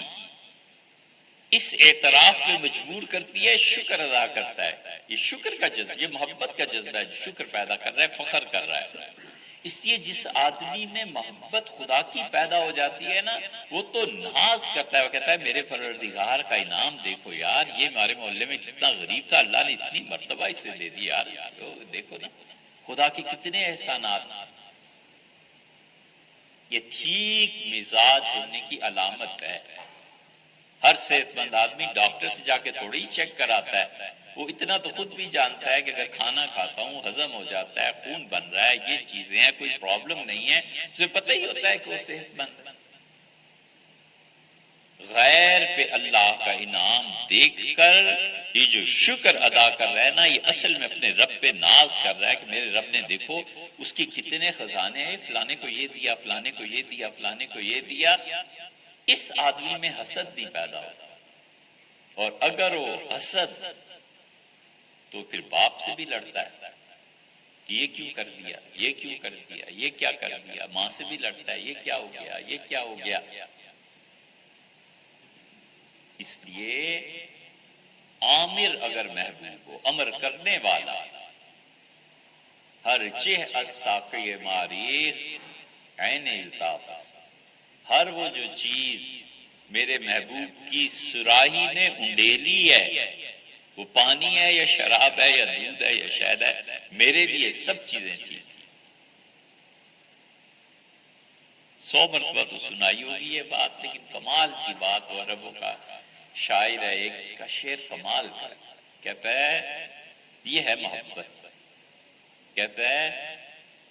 اس اعتراف میں مجبور کرتی ہے، شکر ادا کرتا ہے۔ یہ شکر کا جذبہ، یہ محبت کا جذبہ ہے جو شکر پیدا کر رہا ہے، فخر کر رہا ہے۔ اس لیے جس آدمی میں محبت خدا کی پیدا ہو جاتی ہے نا، وہ تو ناز کرتا ہے، وہ کہتا ہے میرے پروردگار کا انعام دیکھو یار، یہ ہمارے محلے میں کتنا غریب تھا، اللہ نے اتنی مرتبہ اسے دے دی یار، دیکھو نا خدا کے کتنے احسانات۔ یہ ٹھیک مزاج ہونے کی علامت ہے ہر صحت مند آدمی ڈاکٹر سے جا کے تھوڑی چیک کراتا ہے، وہ اتنا تو خود بھی جانتا ہے کہ اگر کھانا کھاتا ہوں ہضم ہو جاتا ہے، خون بن رہا ہے، یہ چیزیں ہیں، کوئی پرابلم نہیں ہے، اسے پتہ ہی ہوتا ہے کہ وہ صحت مند ہے۔ غیر پہ اللہ کا انعام دیکھ کر یہ جو شکر ادا کر رہا ہے نا، یہ اصل میں اپنے رب پہ ناز کر رہا ہے کہ میرے رب نے دیکھو اس کی کتنے خزانے ہیں، فلانے کو یہ دیا، فلانے کو یہ دیا، فلانے کو یہ دیا۔ اس آدمی میں حسد نہیں پیدا ہوتا، اور اگر وہ حسد تو پھر باپ سے بھی لڑتا ہے کہ یہ کیوں کر دیا، یہ کیوں کر دیا، یہ کیا کر دیا، ماں سے بھی لڑتا ہے، یہ کیا ہو گیا، یہ کیا ہو گیا۔ اس لیے عامر اگر محبوب ہو، امر کرنے والا، ہر چہ از ساقی ماریخ عین الطاف است، ہر وہ جو چیز میرے محبوب کی سراہی نے انڈیلی ہے، وہ پانی ہے یا شراب ہے یا دودھ ہے یا شہد ہے، میرے لیے سب چیزیں ٹھیک۔ 100 مرتبہ تو سنائی ہوگی یہ بات، لیکن کمال کی بات، وہ عربوں کا شاعر ہے ایک، اس کا شعر کمال کا، کہتا ہے یہ ہے محبت، کہتا ہے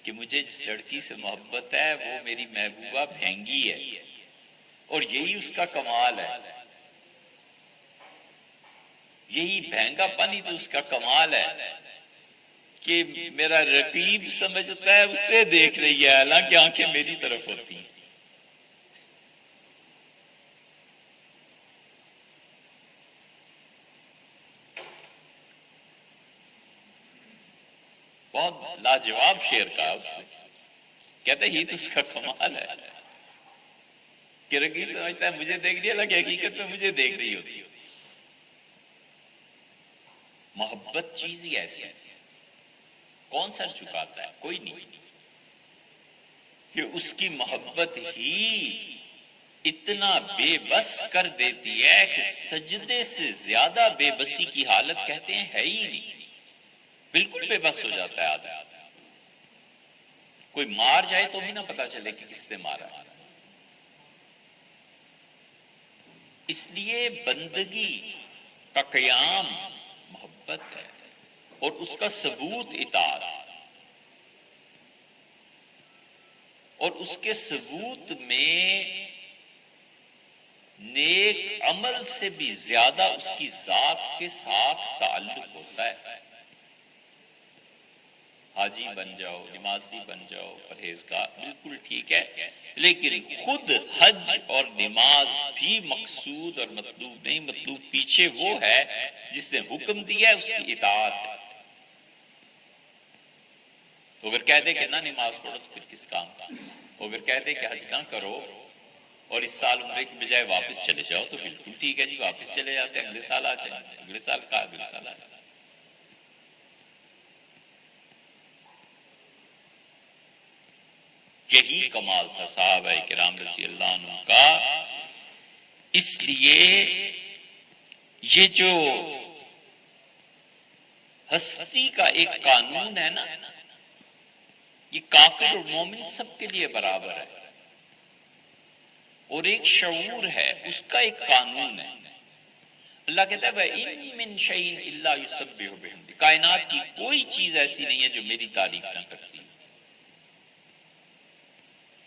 کہ مجھے جس لڑکی سے محبت ہے وہ میری محبوبہ بھینگی ہے، اور یہی اس کا کمال ہے، یہی بھینگا پن تو اس کا کمال ہے کہ میرا رقیب سمجھتا ہے اس سے دیکھ رہی ہے، حالانکہ آنکھیں میری طرف ہوتی ہیں۔ بہت لاجواب شعر کہا اس نے، کہتا ہے یہ تو اس کا کمال ہے کہ رقیب سمجھتا ہے مجھے دیکھ رہی ہے، حالانکہ حقیقت میں مجھے دیکھ رہی ہوتی ہے۔ محبت چیز ہی ایسی ہے، کون سر چکاتا ہے؟ کوئی نہیں، کہ اس کی محبت ہی اتنا بے بس کر دیتی ہے کہ سجدے سے زیادہ بے بسی کی حالت کہتے ہیں ہے ہی نہیں، بالکل بے بس ہو جاتا ہے آدمی، کوئی مار جائے تو بھی نہ پتا چلے کہ کس نے مارا۔ اس لیے بندگی کا قیام محبت ہے، اور اس کا ثبوت اطاعت، اور اس کے ثبوت میں نیک عمل سے بھی زیادہ اس کی ذات کے ساتھ تعلق ہوتا ہے۔ حاجی بن جاؤ، نمازی بن جاؤ، پرہیزگار، بالکل ٹھیک ہے، لیکن خود حج اور نماز بھی مقصود اور مطلوب نہیں، مطلوب پیچھے وہ ہے جس نے حکم دیا ہے، اس کی اطاعت ہے۔ اگر کہہ دے کہ نہ نماز پڑھو تو پھر کس کام کا، اگر کہہ دے کہ حج نہ کرو اور اس سال عمرے کی بجائے واپس چلے جاؤ تو بالکل ٹھیک ہے جی، واپس چلے جاتے ہیں، اگلے سال آ جائیں، اگلے سال کا اگلے سال آ جائیں۔ یہی کمال تھا صحابہ کرام رضی اللہ عنہ کا۔ اس لیے یہ جو ہستی کا ایک قانون ہے نا، یہ کافر اور مومن سب کے لیے برابر ہے، اور ایک شعور ہے، اس کا ایک قانون ہے۔ اللہ کہتا ہے وَإِن مِّن شَيْءٍ إِلَّا يُسَبِّحُ بِحَمْدِهِ، کائنات کی کوئی چیز ایسی نہیں ہے جو میری تعریف نہ کرتی۔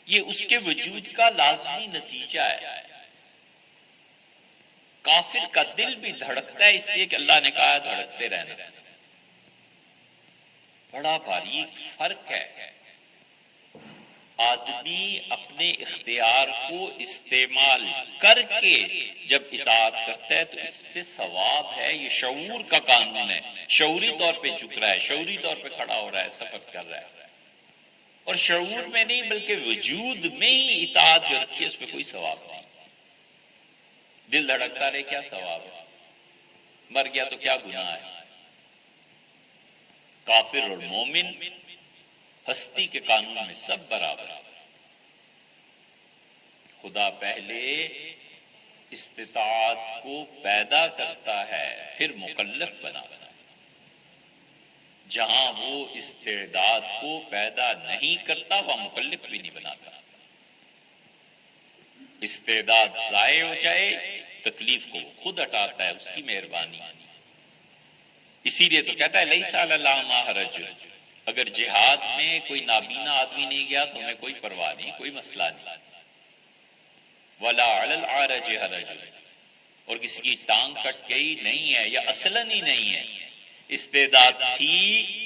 یہ اس کے وجود کا لازمی نتیجہ ہے۔ کافر کا دل بھی دھڑکتا ہے اس لیے کہ اللہ نے کہا دھڑکتے رہنا۔ بڑا باریک فرق ہے، آدمی اپنے اختیار کو استعمال کر کے جب اطاعت کرتا ہے تو اس پہ ثواب ہے، یہ شعور کا قانون ہے، شعوری طور پہ جھک رہا ہے، شعوری طور پہ کھڑا ہو رہا ہے، سفر کر رہا ہے، اور شعور میں نہیں بلکہ وجود میں ہی اطاعت جو رکھی ہے اس پہ کوئی ثواب نہیں۔ دل دھڑکتا رہے کیا ثواب ہے؟ مر گیا تو کیا گناہ ہے؟ کافر اور مومن ہستی کے قانون میں سب برابر ہے۔ خدا پہلے استطاعت کو پیدا کرتا ہے پھر مکلف بناتا ہے، جہاں وہ استعداد کو پیدا نہیں کرتا وہ مکلف بھی نہیں بناتا۔ استعداد ضائع ہو جائے تکلیف کو خود ہٹاتا ہے، اس کی مہربانی۔ اسی لیے تو کہتا ہے لیس علی الاعمی حرج، اگر جہاد میں کوئی نابینا آدمی نہیں گیا تو ہمیں کوئی پرواہ نہیں، کوئی مسئلہ نہیں۔ ولا علی العارج حرج، اور کسی کی ٹانگ کٹ گئی نہیں ہے یا اصلاً ہی نہیں ہے، استعداد تھی،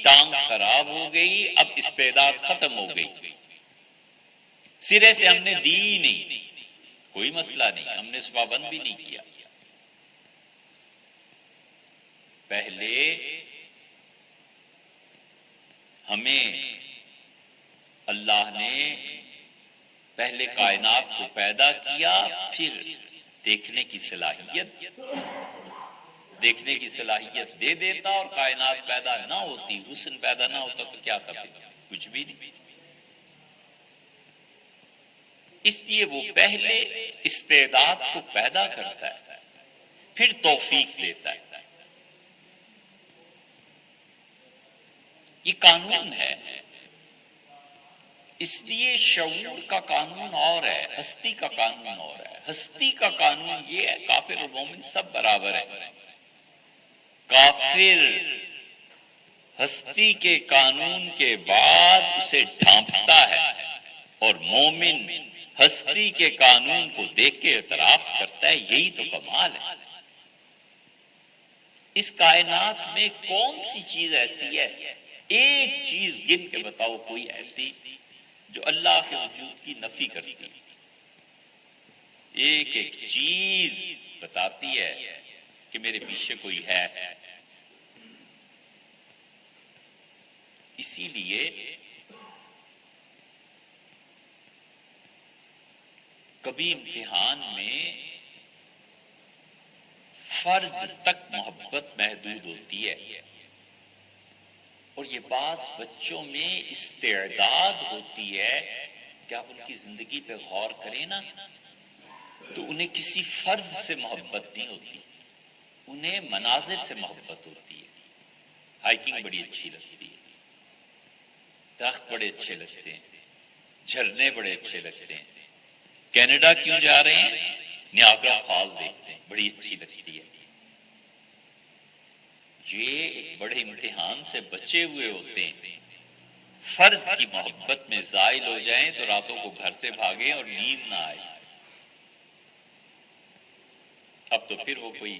ٹانگ خراب ہو گئی، اب استعداد ختم ہو گئی، سرے سے ہم نے دی نہیں، کوئی مسئلہ نہیں، ہم نے اس پابند بھی نہیں کیا۔ پہلے ہمیں اللہ نے پہلے کائنات کو پیدا کیا، پھر دیکھنے کی صلاحیت دے دیتا، اور کائنات پیدا نہ ہوتی، حسن پیدا نہ ہوتا تو کیا تھا؟ کچھ بھی نہیں۔ اس لیے وہ پہلے استعداد کو پیدا کرتا ہے، پھر توفیق دیتا ہے۔ یہ قانون ہے، اس لیے شعور کا قانون اور ہے، ہستی کا قانون اور ہے۔ ہستی کا قانون یہ ہے کافر اور مومن سب برابر ہے۔ کافر ہستی کے قانون کے بعد اسے ڈھانپتا ہے، اور مومن ہستی کے قانون کو دیکھ کے اعتراف کرتا ہے، یہی تو کمال ہے۔ اس کائنات میں کون سی چیز ایسی ہے؟ ایک چیز گن کے بتاؤ کوئی ایسی جو اللہ کے وجود کی نفی کرتی ہے۔ ایک ایک چیز بتاتی ہے کہ میرے پیچھے کوئی ہے۔ اسی لیے کبھی امتحان میں فرد تک محبت محدود ہوتی ہے، اور یہ بعض بچوں میں استعداد ہوتی ہے کہ آپ ان کی زندگی پہ غور کریں نا تو انہیں کسی فرد سے محبت نہیں ہوتی، انہیں مناظر سے محبت ہوتی ہے۔ ہائیکنگ بڑی اچھی لگتی ہے، درخت بڑے اچھے لگتے ہیں، جھرنے بڑے اچھے لگتے ہیں۔ کینیڈا کیوں جا رہے ہیں؟ نیاگرا فال دیکھتے ہیں، بڑی اچھی لگتی ہے۔ یہ ایک بڑے امتحان سے بچے ہوئے ہوتے ہیں۔ فرد کی محبت میں زائل ہو جائیں تو راتوں کو گھر سے بھاگیں اور نیند نہ آئے۔ اب تو پھر وہ کوئی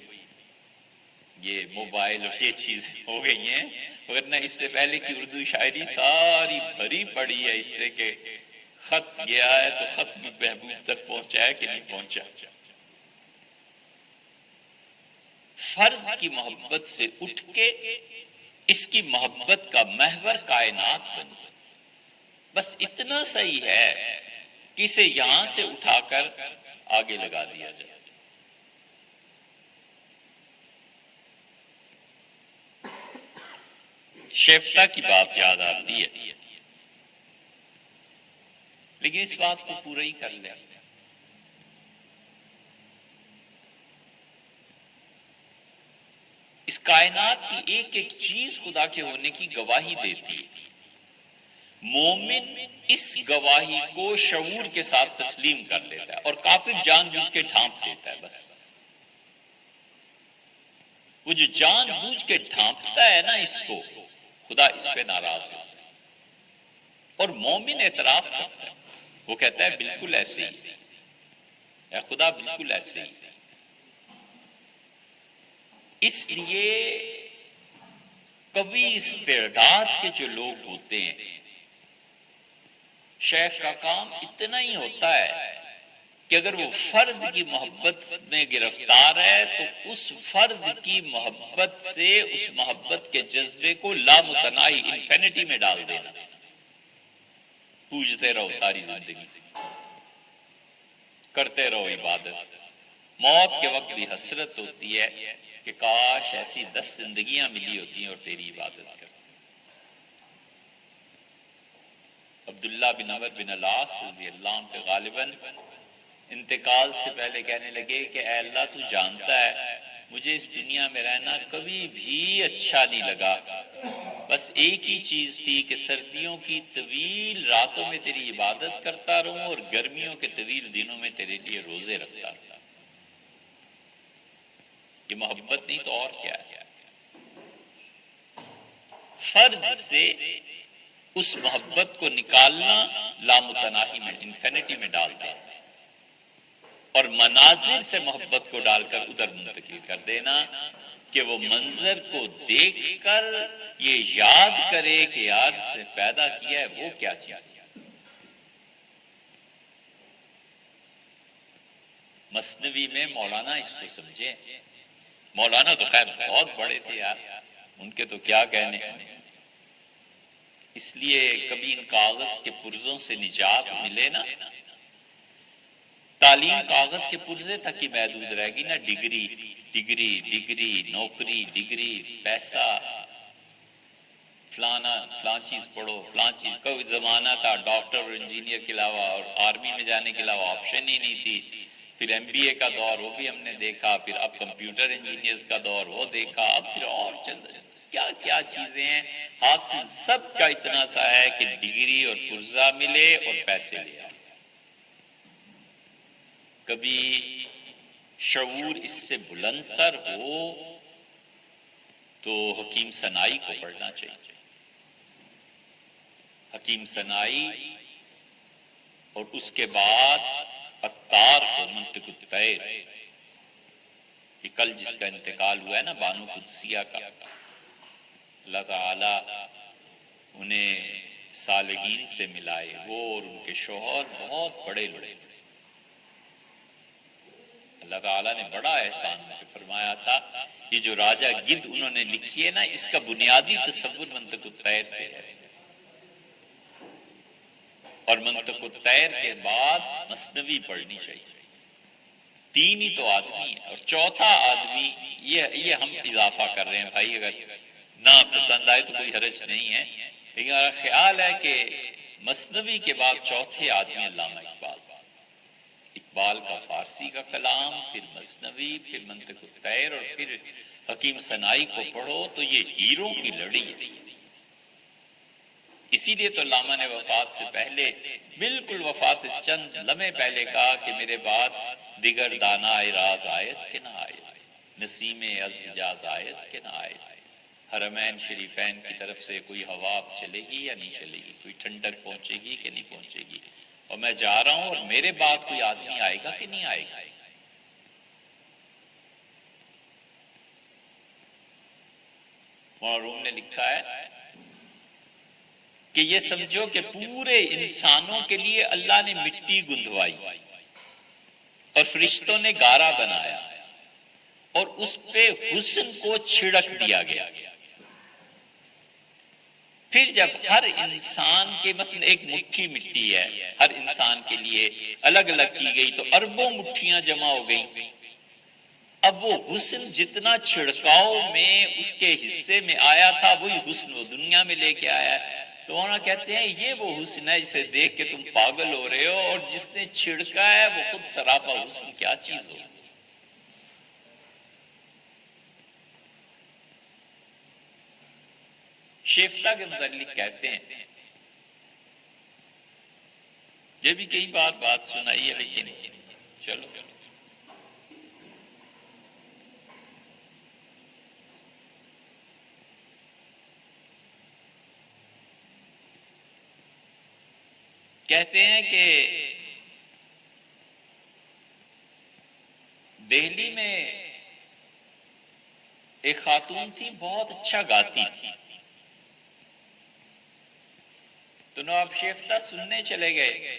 یہ موبائل اور یہ چیزیں ہو گئی ہیں، ورنہ اس سے پہلے کی اردو شاعری ساری بھری پڑی ہے اس سے کہ خط گیا ہے تو خط بھی محبوب تک پہنچا ہے کہ نہیں پہنچا۔ فرد کی محبت سے اٹھ کے اس کی محبت کا محور کائنات بنی، بس اتنا صحیح ہے کہ اسے یہاں سے اٹھا کر آگے لگا دیا جائے۔ شیفتا کی بات یاد آتی ہے، لیکن اس بات کو پورا ہی کر لیں۔ اس کائنات کی ایک ایک چیز خدا کے ہونے کی گواہی دیتی ہے۔ مومن اس گواہی کو شعور کے ساتھ تسلیم کر لیتا ہے، اور کافر جان بوجھ کے ڈھانپ دیتا ہے۔ بس وہ جو جان بوجھ کے ڈھانپتا ہے نا اس کو، خدا اس پہ ناراض ہوتا ہے، اور مومن اعتراف کرتا ہے، وہ کہتا ہے بالکل ایسے ہی، اے خدا بالکل ایسے ہی۔ اس لیے کبھی استعداد کے جو لوگ ہوتے ہیں، شیخ کا کام اتنا ہی ہوتا ہے کہ اگر وہ فرد کی محبت میں گرفتار ہے تو اس فرد کی محبت سے اس محبت کے جذبے کو لامتناہی انفینٹی میں ڈال دینا، پوجتے رہو ساری زندگی، کرتے رہو عبادت۔ موت کے وقت بھی حسرت ہوتی ہے کہ کاش ایسی 10 زندگیاں ملی ہوتی ہیں اور تیری عبادت کر۔ عبداللہ بن عمر بن العاص رضی اللہ عنہ کے غالباً انتقال سے پہلے کہنے لگے کہ اے اللہ تو جانتا ہے مجھے اس دنیا میں رہنا کبھی بھی اچھا نہیں لگا، بس ایک ہی چیز تھی کہ سردیوں کی طویل راتوں میں تیری عبادت کرتا رہوں اور گرمیوں کے طویل دنوں میں تیرے لیے روزے رکھتا رہوں۔ یہ محبت نہیں تو اور کیا ہے؟ فرد سے اس محبت کو نکالنا لامتناہی میں، انفینٹی میں ڈال دینا، اور مناظر سے محبت کو ڈال کر ادھر منتقل کر دینا کہ وہ منظر کو دیکھ کر یہ یاد کرے کہ یار اس نے پیدا کیا ہے وہ کیا چیز ہے۔ مثنوی میں مولانا اس کو سمجھے، مولانا تو خیر بہت بڑے تھے یار، ان کے تو کیا کہنے، اس لیے کبھی ان کاغذ کے پرزوں سے نجات ملے نا، تعلیم کاغذ کے پرزے تک ہی محدود رہے گی نا، ڈگری ڈگری ڈگری، نوکری ڈگری، پیسہ، فلانا فلان چیز پڑھو، فلان چیز۔ کوئی زمانہ تھا ڈاکٹر اور انجینئر کے علاوہ اور آرمی میں جانے کے علاوہ آپشن ہی نہیں تھی، پھر ایم بی اے کا دور وہ بھی ہم نے دیکھا، پھر اب کمپیوٹر انجینئرز کا دور وہ دیکھا، اب پھر اور چل رہے کیا کیا چیزیں ہیں، حاصل سب کا اتنا سا ہے کہ ڈگری اور پرزہ ملے اور پیسے لے آئے۔ کبھی شعور اس سے بلند تر ہو تو حکیم سنائی کو پڑھنا چاہیے۔ حکیم سنائی اور اس کے بعد عطار کو، منطق الطیر، کہ کل جس کا انتقال ہوا ہے نا بانو قدسیہ کا، اللہ تعالی انہیں صالحین سے ملائے، وہ اور ان کے شوہر بہت بڑے لوگ، اللہ تعالیٰ نے بڑا احسان فرمایا تھا۔ یہ جو راجہ گدھ انہوں نے لکھی ہے نا، اس کا بنیادی تصور منطق الطیر سے ہے، اور منطق الطیر کے بعد مثنوی پڑھنی چاہیے۔ تین ہی تو آدمی ہے، اور چوتھا آدمی یہ ہم اضافہ کر رہے ہیں بھائی، اگر نہ پسند آئے تو کوئی حرج نہیں ہے، لیکن ہمارا خیال ہے کہ مثنوی کے بعد چوتھے آدمی علامہ اقبال، اقبال کا فارسی کا کلام، پھر مثنوی، پھر منطق الطیر، اور پھر حکیم سنائی کو پڑھو تو یہ ہیروں کی لڑی ہے۔ اسی لیے تو علامہ نے وفات سے پہلے، بالکل وفات سے چند لمحے پہلے کہا کہ میرے بعد دیگر دانا راز آیت کہ نہ آیت، نسیم از حجاز آیت کہ نہ آیت، حرمین شریفین کی طرف سے کوئی ہوا چلے گی یا نہیں چلے گی، کوئی ٹھنڈک پہنچے گی کہ نہیں پہنچے گی، اور میں جا رہا ہوں اور میرے بعد کوئی آدمی آئے گا کہ نہیں آئے گا۔ مولانا روم نے لکھا ہے کہ یہ سمجھو کہ پورے انسانوں کے لیے اللہ نے مٹی گندھوائی اور فرشتوں نے گارا بنایا اور اس پہ حسن کو چھڑک دیا گیا۔ پھر جب ہر انسان کے مثلا ایک مٹھی مٹی ہے، ہر انسان کے لیے الگ الگ کی گئی تو اربوں مٹھیاں جمع ہو گئی، اب وہ حسن جتنا چھڑکاؤ میں اس کے حصے میں آیا تھا وہی حسن وہ دنیا میں لے کے آیا ہے۔ تو وہاں کہتے ہیں یہ وہ حسن ہے جسے دیکھ کے تم پاگل ہو رہے ہو، اور جس نے چھڑکا ہے وہ خود سراپا حسن کیا چیز ہو۔ شیفتہ کے متعلق کہتے ہیں، یہ بھی کئی بار بات سنائی ہے لیکن چلو، کہتے ہیں کہ دہلی میں ایک خاتون تھی، بہت اچھا گاتی تھی، تو نواب شیفتہ سننے چلے گئے،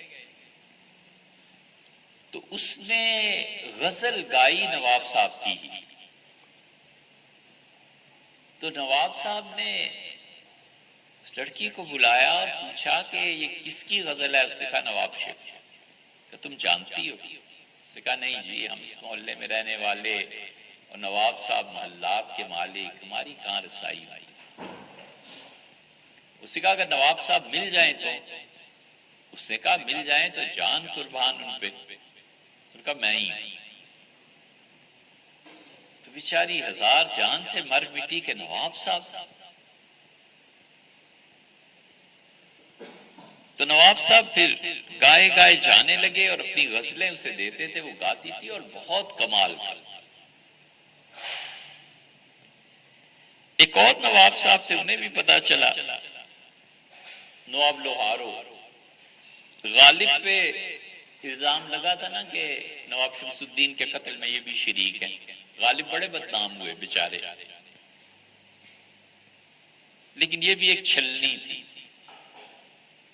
تو اس نے غزل گائی نواب صاحب کی ہی، تو نواب صاحب نے اس لڑکی کو بلایا اور پوچھا کہ یہ کس کی غزل ہے؟ اس نے کہا نواب شیفتہ۔ کہ تم جانتی ہو؟ اس نے کہا نہیں جی، ہم اس محلے میں رہنے والے اور نواب صاحب محلات کے مالک، ہماری کہاں رسائی ہوئی۔ اس نے کہا اگر نواب صاحب مل جائیں تو؟ اس نے کہا مل جائیں تو جان قربان ان پہ۔ اس نے کہا میں ہی ہوں۔ تو بیچاری ہزار جان سے مر مٹی کے نواب صاحب۔ تو نواب صاحب پھر گائے گائے جانے لگے اور اپنی غزلیں اسے دیتے تھے، وہ گاتی تھی اور بہت کمال کا۔ ایک اور نواب صاحب تھے، انہیں بھی پتا چلا، نواب لوہارو، غالب پہ الزام لگا تھا نا کہ نواب شمس الدین کے قتل میں یہ بھی شریک ہیں. غالب بڑے بدنام ہوئے بیچارے، لیکن یہ بھی ایک چھلنی تھی.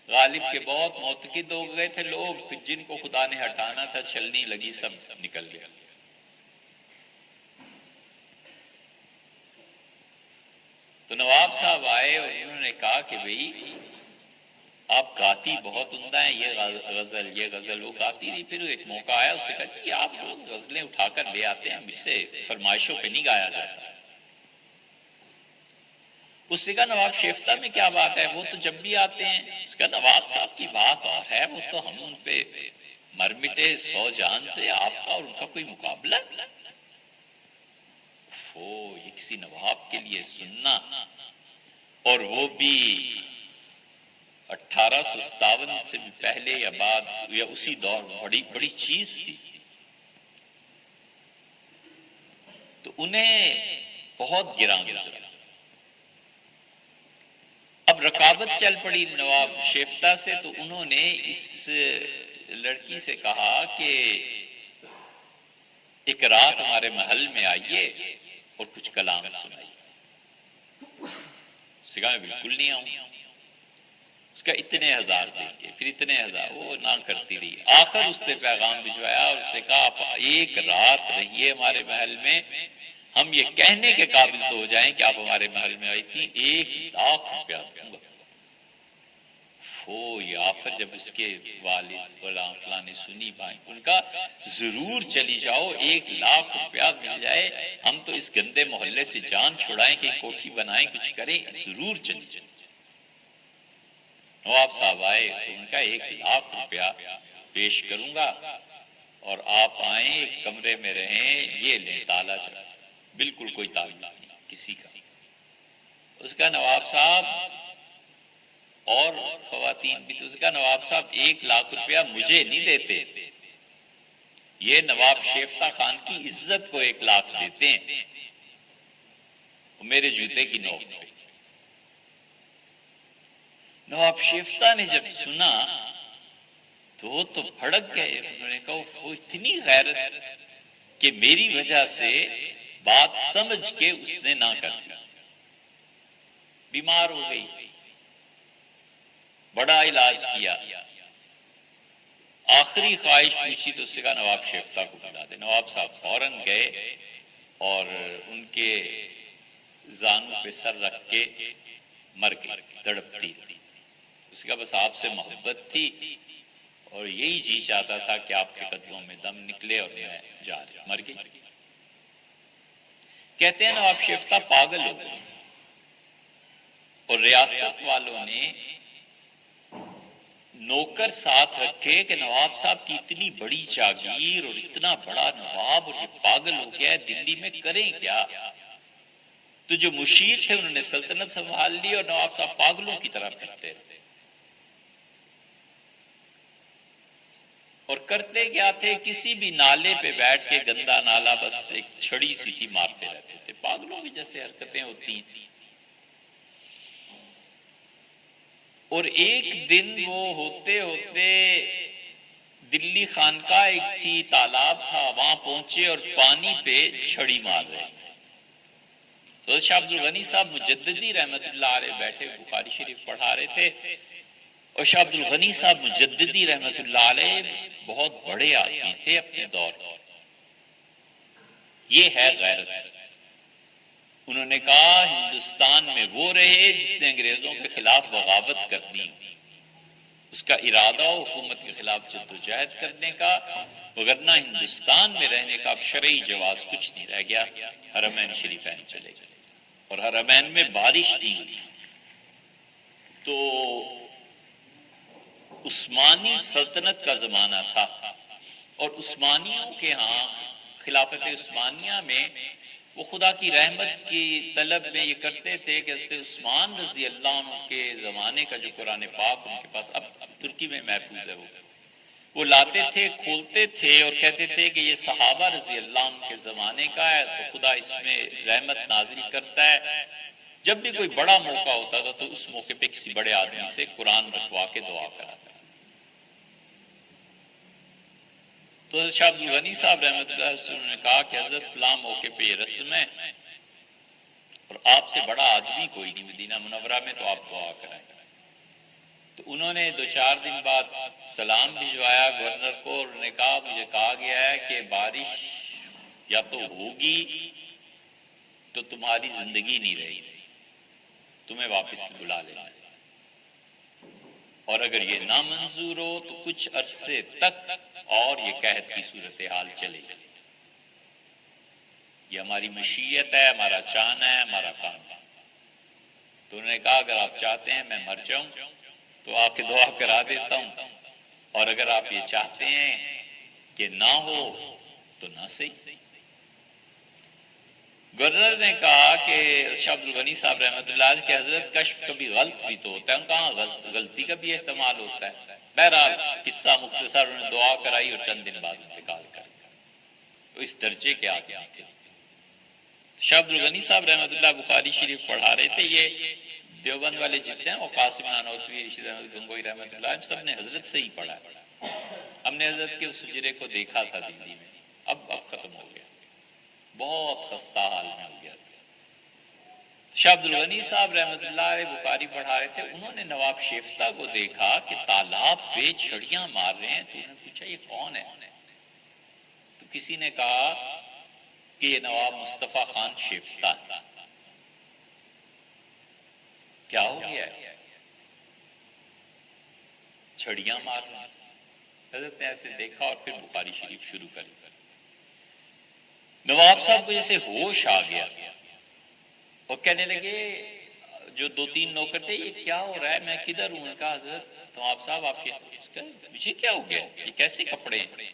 غالب کے بہت معتقد ہو گئے تھے لوگ، جن کو خدا نے ہٹانا تھا چھلنی لگی، سب نکل گیا. تو نواب صاحب آئے اور انہوں نے کہا کہ بھئی آپ گاتی بہت عمدہ ہیں، یہ غزل وہ گاتی رہی. پھر ایک موقع آیا، اس سے کہا کہ آپ روز غزلیں اٹھا کر لے آتے ہیں، مجھ سے فرمائشوں پہ نہیں گایا جاتا. اس نے کہا نواب شیفتہ میں کیا بات ہے، وہ تو جب بھی آتے ہیں. اس کا نواب صاحب کی بات اور ہے، وہ تو ہم ان پہ مر مٹے 100 جان سے، آپ کا اور ان کا کوئی مقابلہ. یہ کسی نواب کے لیے سننا، اور وہ بھی 1857 سے پہلے یا بعد یا اسی دور، بڑی چیز تھی. تو انہیں بہت گراں گزرا. اب رکابت چل پڑی نواب شیفتہ سے، تو انہوں نے اس لڑکی سے کہا کہ ایک رات ہمارے محل میں آئیے اور کچھ کلام سنائیے. اس نے کہا میں بالکل نہیں آؤں. اس کا اتنے ہزار دیں گے، پھر اتنے ہزار، وہ نہ کرتی رہی. آخر اس نے پیغام بھجوایا اور اس نے کہا آپ ایک رات رہیے ہمارے محل میں، ہم یہ کہنے کے قابل تو ہو جائیں کہ آپ ہمارے محل میں آئی تھی، 1,00,000 روپیہ دوں گا. یہ آفر جب اس کے والد فلاں نے سنی، بھائی ان کا ضرور چلی جاؤ، 1,00,000 روپیہ مل جائے، ہم تو اس گندے محلے سے جان چھڑائیں کہ کوٹھی بنائیں، کچھ کریں، ضرور چلی جائے. نواب صاحب آئے تو ان کا 1,00,000 روپیہ پیش کروں گا اور آپ آئیں، ایک کمرے میں رہیں، یہ لیں تالا چلا. بالکل کوئی تعلق نہیں کسی کا. اس کا نواب صاحب اور خواتین بھی، تو اس کا نواب صاحب 1,00,000 روپیہ مجھے نہیں دیتے، یہ نواب شیفتہ خان کی عزت کو 1,00,000 دیتے ہیں، میرے جوتے کی نوک پہ. نواب شیفتہ نے جب سنا تو وہ تو بھڑک گئے. انہوں نے کہا وہ اتنی غیرت کہ میری وجہ سے بات سمجھ کے اس نے نہ کر دیا. بیمار ہو گئی، بڑا علاج کیا، آخری خواہش پوچھی تو اس سے کہا نواب شیفتہ کو بلا دے. نواب صاحب فوراً گئے اور ان کے زانوں پہ سر رکھ کے مر گئی، تڑپتی رہی. اس کا بس آپ سے محبت تھی اور یہی جی چاہتا تھا کہ آپ کے قدموں میں دم نکلے اور میں جا رہا. مر گئی. کہتے ہیں نواب شیفتہ پاگل ہو گئے اور ریاست والوں نے نوکر ساتھ رکھے کہ نواب صاحب کی اتنی بڑی جاگیر اور اتنا بڑا نواب اور یہ پاگل ہو گیا ہے، دلی میں کریں کیا. تو جو مشیر تھے انہوں نے سلطنت سنبھال لی اور نواب صاحب پاگلوں کی طرح پھرتے رہے. اور کرتے کیا تھے، کسی بھی نالے پہ بیٹھ کے، گندا نالا بس ایک چھڑی سی تھی مارتے رہتے تھے. پاگلوں کی جیسے حرکتیں ہوتی ہیں. اور ایک دن وہ ہوتے ہوتے دلی خانقاہ ایک تھی، تالاب تھا، وہاں پہنچے اور پانی پہ چھڑی مار رہے. تو شاہ عبد الغنی صاحب مجددی رحمت اللہ علیہ بیٹھے بخاری شریف پڑھا رہے تھے، اور شاہ عبد الغنی صاحب مجددی رحمت اللہ علیہ بہت بڑے آدمی تھے اپنے دور. یہ ہے غیرت. انہوں نے کہا ہندوستان میں وہ رہے جس نے انگریزوں کے خلاف بغاوت کرنی، اس کا ارادہ ہو حکومت کے خلاف جدوجہد کرنے کا، وگرنہ ہندوستان میں رہنے کا اب شرعی جواز کچھ نہیں رہ گیا. حرمین شریفین چلے گئے اور حرمین میں بارش نہیں ہوئی. تو عثمانی سلطنت کا زمانہ تھا اور عثمانیوں کے ہاں خلافت عثمانیہ میں وہ خدا کی رحمت کی طلب میں یہ کرتے تھے کہ حضرت عثمان رضی اللہ عنہ کے زمانے کا جو قرآن پاک ان کے پاس اب ترکی میں محفوظ ہے، وہ لاتے تھے، کھولتے تھے اور کہتے تھے کہ یہ صحابہ رضی اللہ عنہ کے زمانے کا ہے، تو خدا اس میں رحمت نازل کرتا ہے جب بھی کوئی بڑا موقع ہوتا تھا تو اس موقع پہ کسی بڑے آدمی سے قرآن رکھوا کے دعا کراتا. تو حضرت شاہ عبد الغنی صاحب رحمۃ اللہ علیہ نے کہا کہ حضرت فلاں موقع پہ یہ رسم ہے اور آپ سے بڑا آدمی کوئی نہیں مدینہ منورہ میں، تو آپ دعا کرائیں. تو انہوں نے 2-4 دن بعد سلام بھجوایا گورنر کو، اور انہوں نے کہا مجھے کہا گیا ہے کہ بارش یا تو ہوگی تو تمہاری زندگی نہیں رہے گی، تمہیں واپس بلا لینا، اور اگر یہ نامنظور ہو تو کچھ عرصے تک اور یہ قحط کی صورتحال چلے گی. یہ ہماری مشیت ہے، ہمارا چاہنا ہے، ہمارا کام ہے. تو انہوں نے کہا اگر آپ چاہتے ہیں میں مر جاؤں تو آ کے دعا کرا دیتا ہوں، اور اگر آپ یہ چاہتے ہیں کہ نہ ہو تو نہ صحیح. گورنر نے کہا کہ شاہ عبد الغنی صاحب رحمۃ اللہ علیہ کہ حضرت کشف کبھی غلط بھی تو ہوتا ہے. ان کا غلطی کا بھی احتمال ہوتا ہے. بہرحال قصہ مختصر، انہوں نے دعا کرائی اور چند دن بعد انتقال کر گیا. تو اس درجے کے آدمی تھے. شاہ عبد الغنی صاحب رحمۃ اللہ بخاری شریف پڑھا رہے تھے. یہ دیوبند والے جتنے ہیں، وہ قاسم نانوتوی، رشید احمد گنگوئی رحمۃ اللہ، ہم سب نے حضرت سے ہی پڑھا. ہم نے حضرت کے اس حجرے کو دیکھا تھا دلی میں، اب ختم ہو گیا، بہت خستہ حال میں ہو گیا. شاہ عبد الغنی صاحب رحمۃ اللہ علیہ بخاری پڑھا رہے تھے. انہوں نے نواب شیفتہ کو دیکھا کہ تالاب پہ چھڑیاں مار رہے ہیں. تو انہوں نے پوچھا یہ کون ہے؟ تو کسی نے کہا کہ یہ نواب مصطفیٰ خان شیفتہ ہے. کیا ہو گیا ہے؟ چھڑیاں مار رہے ہیں. حضرت نے ایسے دیکھا اور پھر بخاری شریف شروع کر دی. نواب صاحب کو جیسے ہوش آ گیا اور کہنے لگے جو 2-3 نوکر تھے، یہ کیا ہو رہا ہے، میں کدھر ہوں؟ کہا حضرت نواب صاحب آپ کے مجھے کیا ہو گیا، یہ کیسے کپڑے ہیں،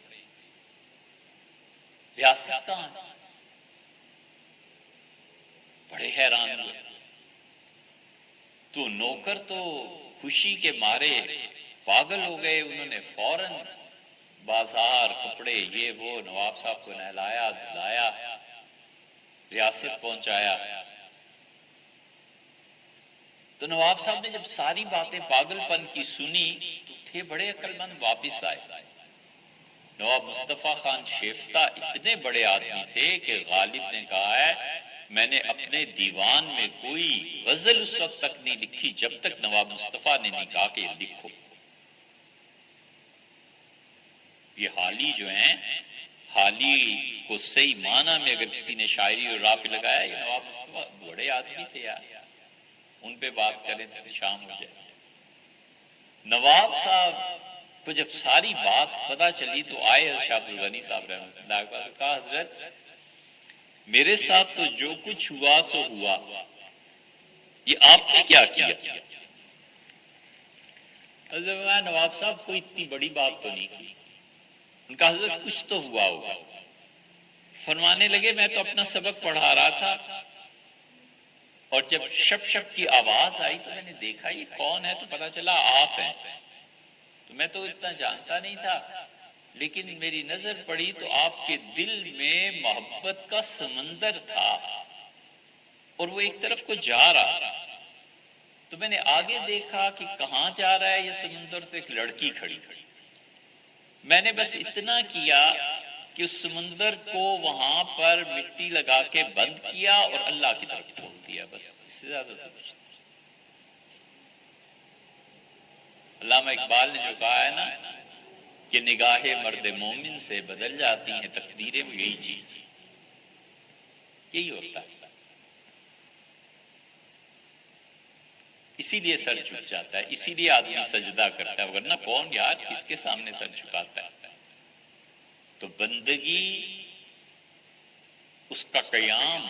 ریاست کہاں ہے؟ بڑے حیران ہوئے. تو نوکر تو خوشی کے مارے پاگل ہو گئے. انہوں نے فوراً بازار، کپڑے، یہ وہ، نواب صاحب کو نہلایا دھلایا، ریاست پہنچایا. تو نواب صاحب نے جب ساری باتیں پاگل پن کی سنی تو تھے بڑے عقل مند، واپس آئے. نواب مصطفیٰ خان شیفتہ اتنے بڑے آدمی تھے کہ غالب نے کہا ہے میں نے اپنے دیوان میں کوئی غزل اس وقت تک نہیں لکھی جب تک نواب مصطفیٰ نے نہیں کہا کہ لکھو. یہ حالی جو ہیں، حالی کو صحیح معنی میں اگر کسی نے شاعری اور راہ پہ لگایا، یہ نواب مصطفیٰ بڑے آدمی تھے یار، ان پہ بات کریں تو شام ہو جائے. نواب صاحب کو جب ساری بات پتہ چلی تو آئے شاہ عبد الغنی صاحب رحمۃ اللہ علیہ وسلم. کہا حضرت میرے ساتھ تو جو کچھ ہوا سو ہوا، یہ آپ نے کیا کیا؟ حضرت نواب صاحب کوئی اتنی بڑی بات تو نہیں کی. ان کا حضرت کچھ تو ہوا ہوگا. فرمانے لگے میں تو اپنا سبق پڑھا رہا تھا اور جب شپ شپ کی آواز آئی تو میں نے دیکھا یہ کون ہے، تو پتا چلا آپ ہیں. تو میں تو اتنا جانتا نہیں تھا، لیکن میری نظر پڑی تو آپ کے دل میں محبت کا سمندر تھا اور وہ ایک طرف کو جا رہا. تو میں نے آگے دیکھا کہ کہاں جا رہا ہے یہ سمندر، تو ایک لڑکی کھڑی. میں نے بس اتنا کیا کہ اس سمندر کو وہاں پر مٹی لگا کے بند کیا اور اللہ کی طرف کھول دیا، بس اس سے زیادہ تو کچھ نہیں. علامہ اقبال نے جو کہا ہے نا کہ نگاہ مرد مومن سے بدل جاتی ہیں تقدیریں، میں یہی چیز یہی ہوتا ہے. اسی لیے سر جھک جاتا ہے، اسی لیے آدمی سجدہ کرتا ہے، ورنہ کون یار کس کے سامنے سر جھکاتا ہے. تو بندگی، اس کا قیام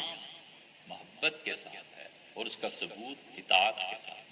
محبت کے ساتھ ہے اور اس کا ثبوت اطاعت کے ساتھ.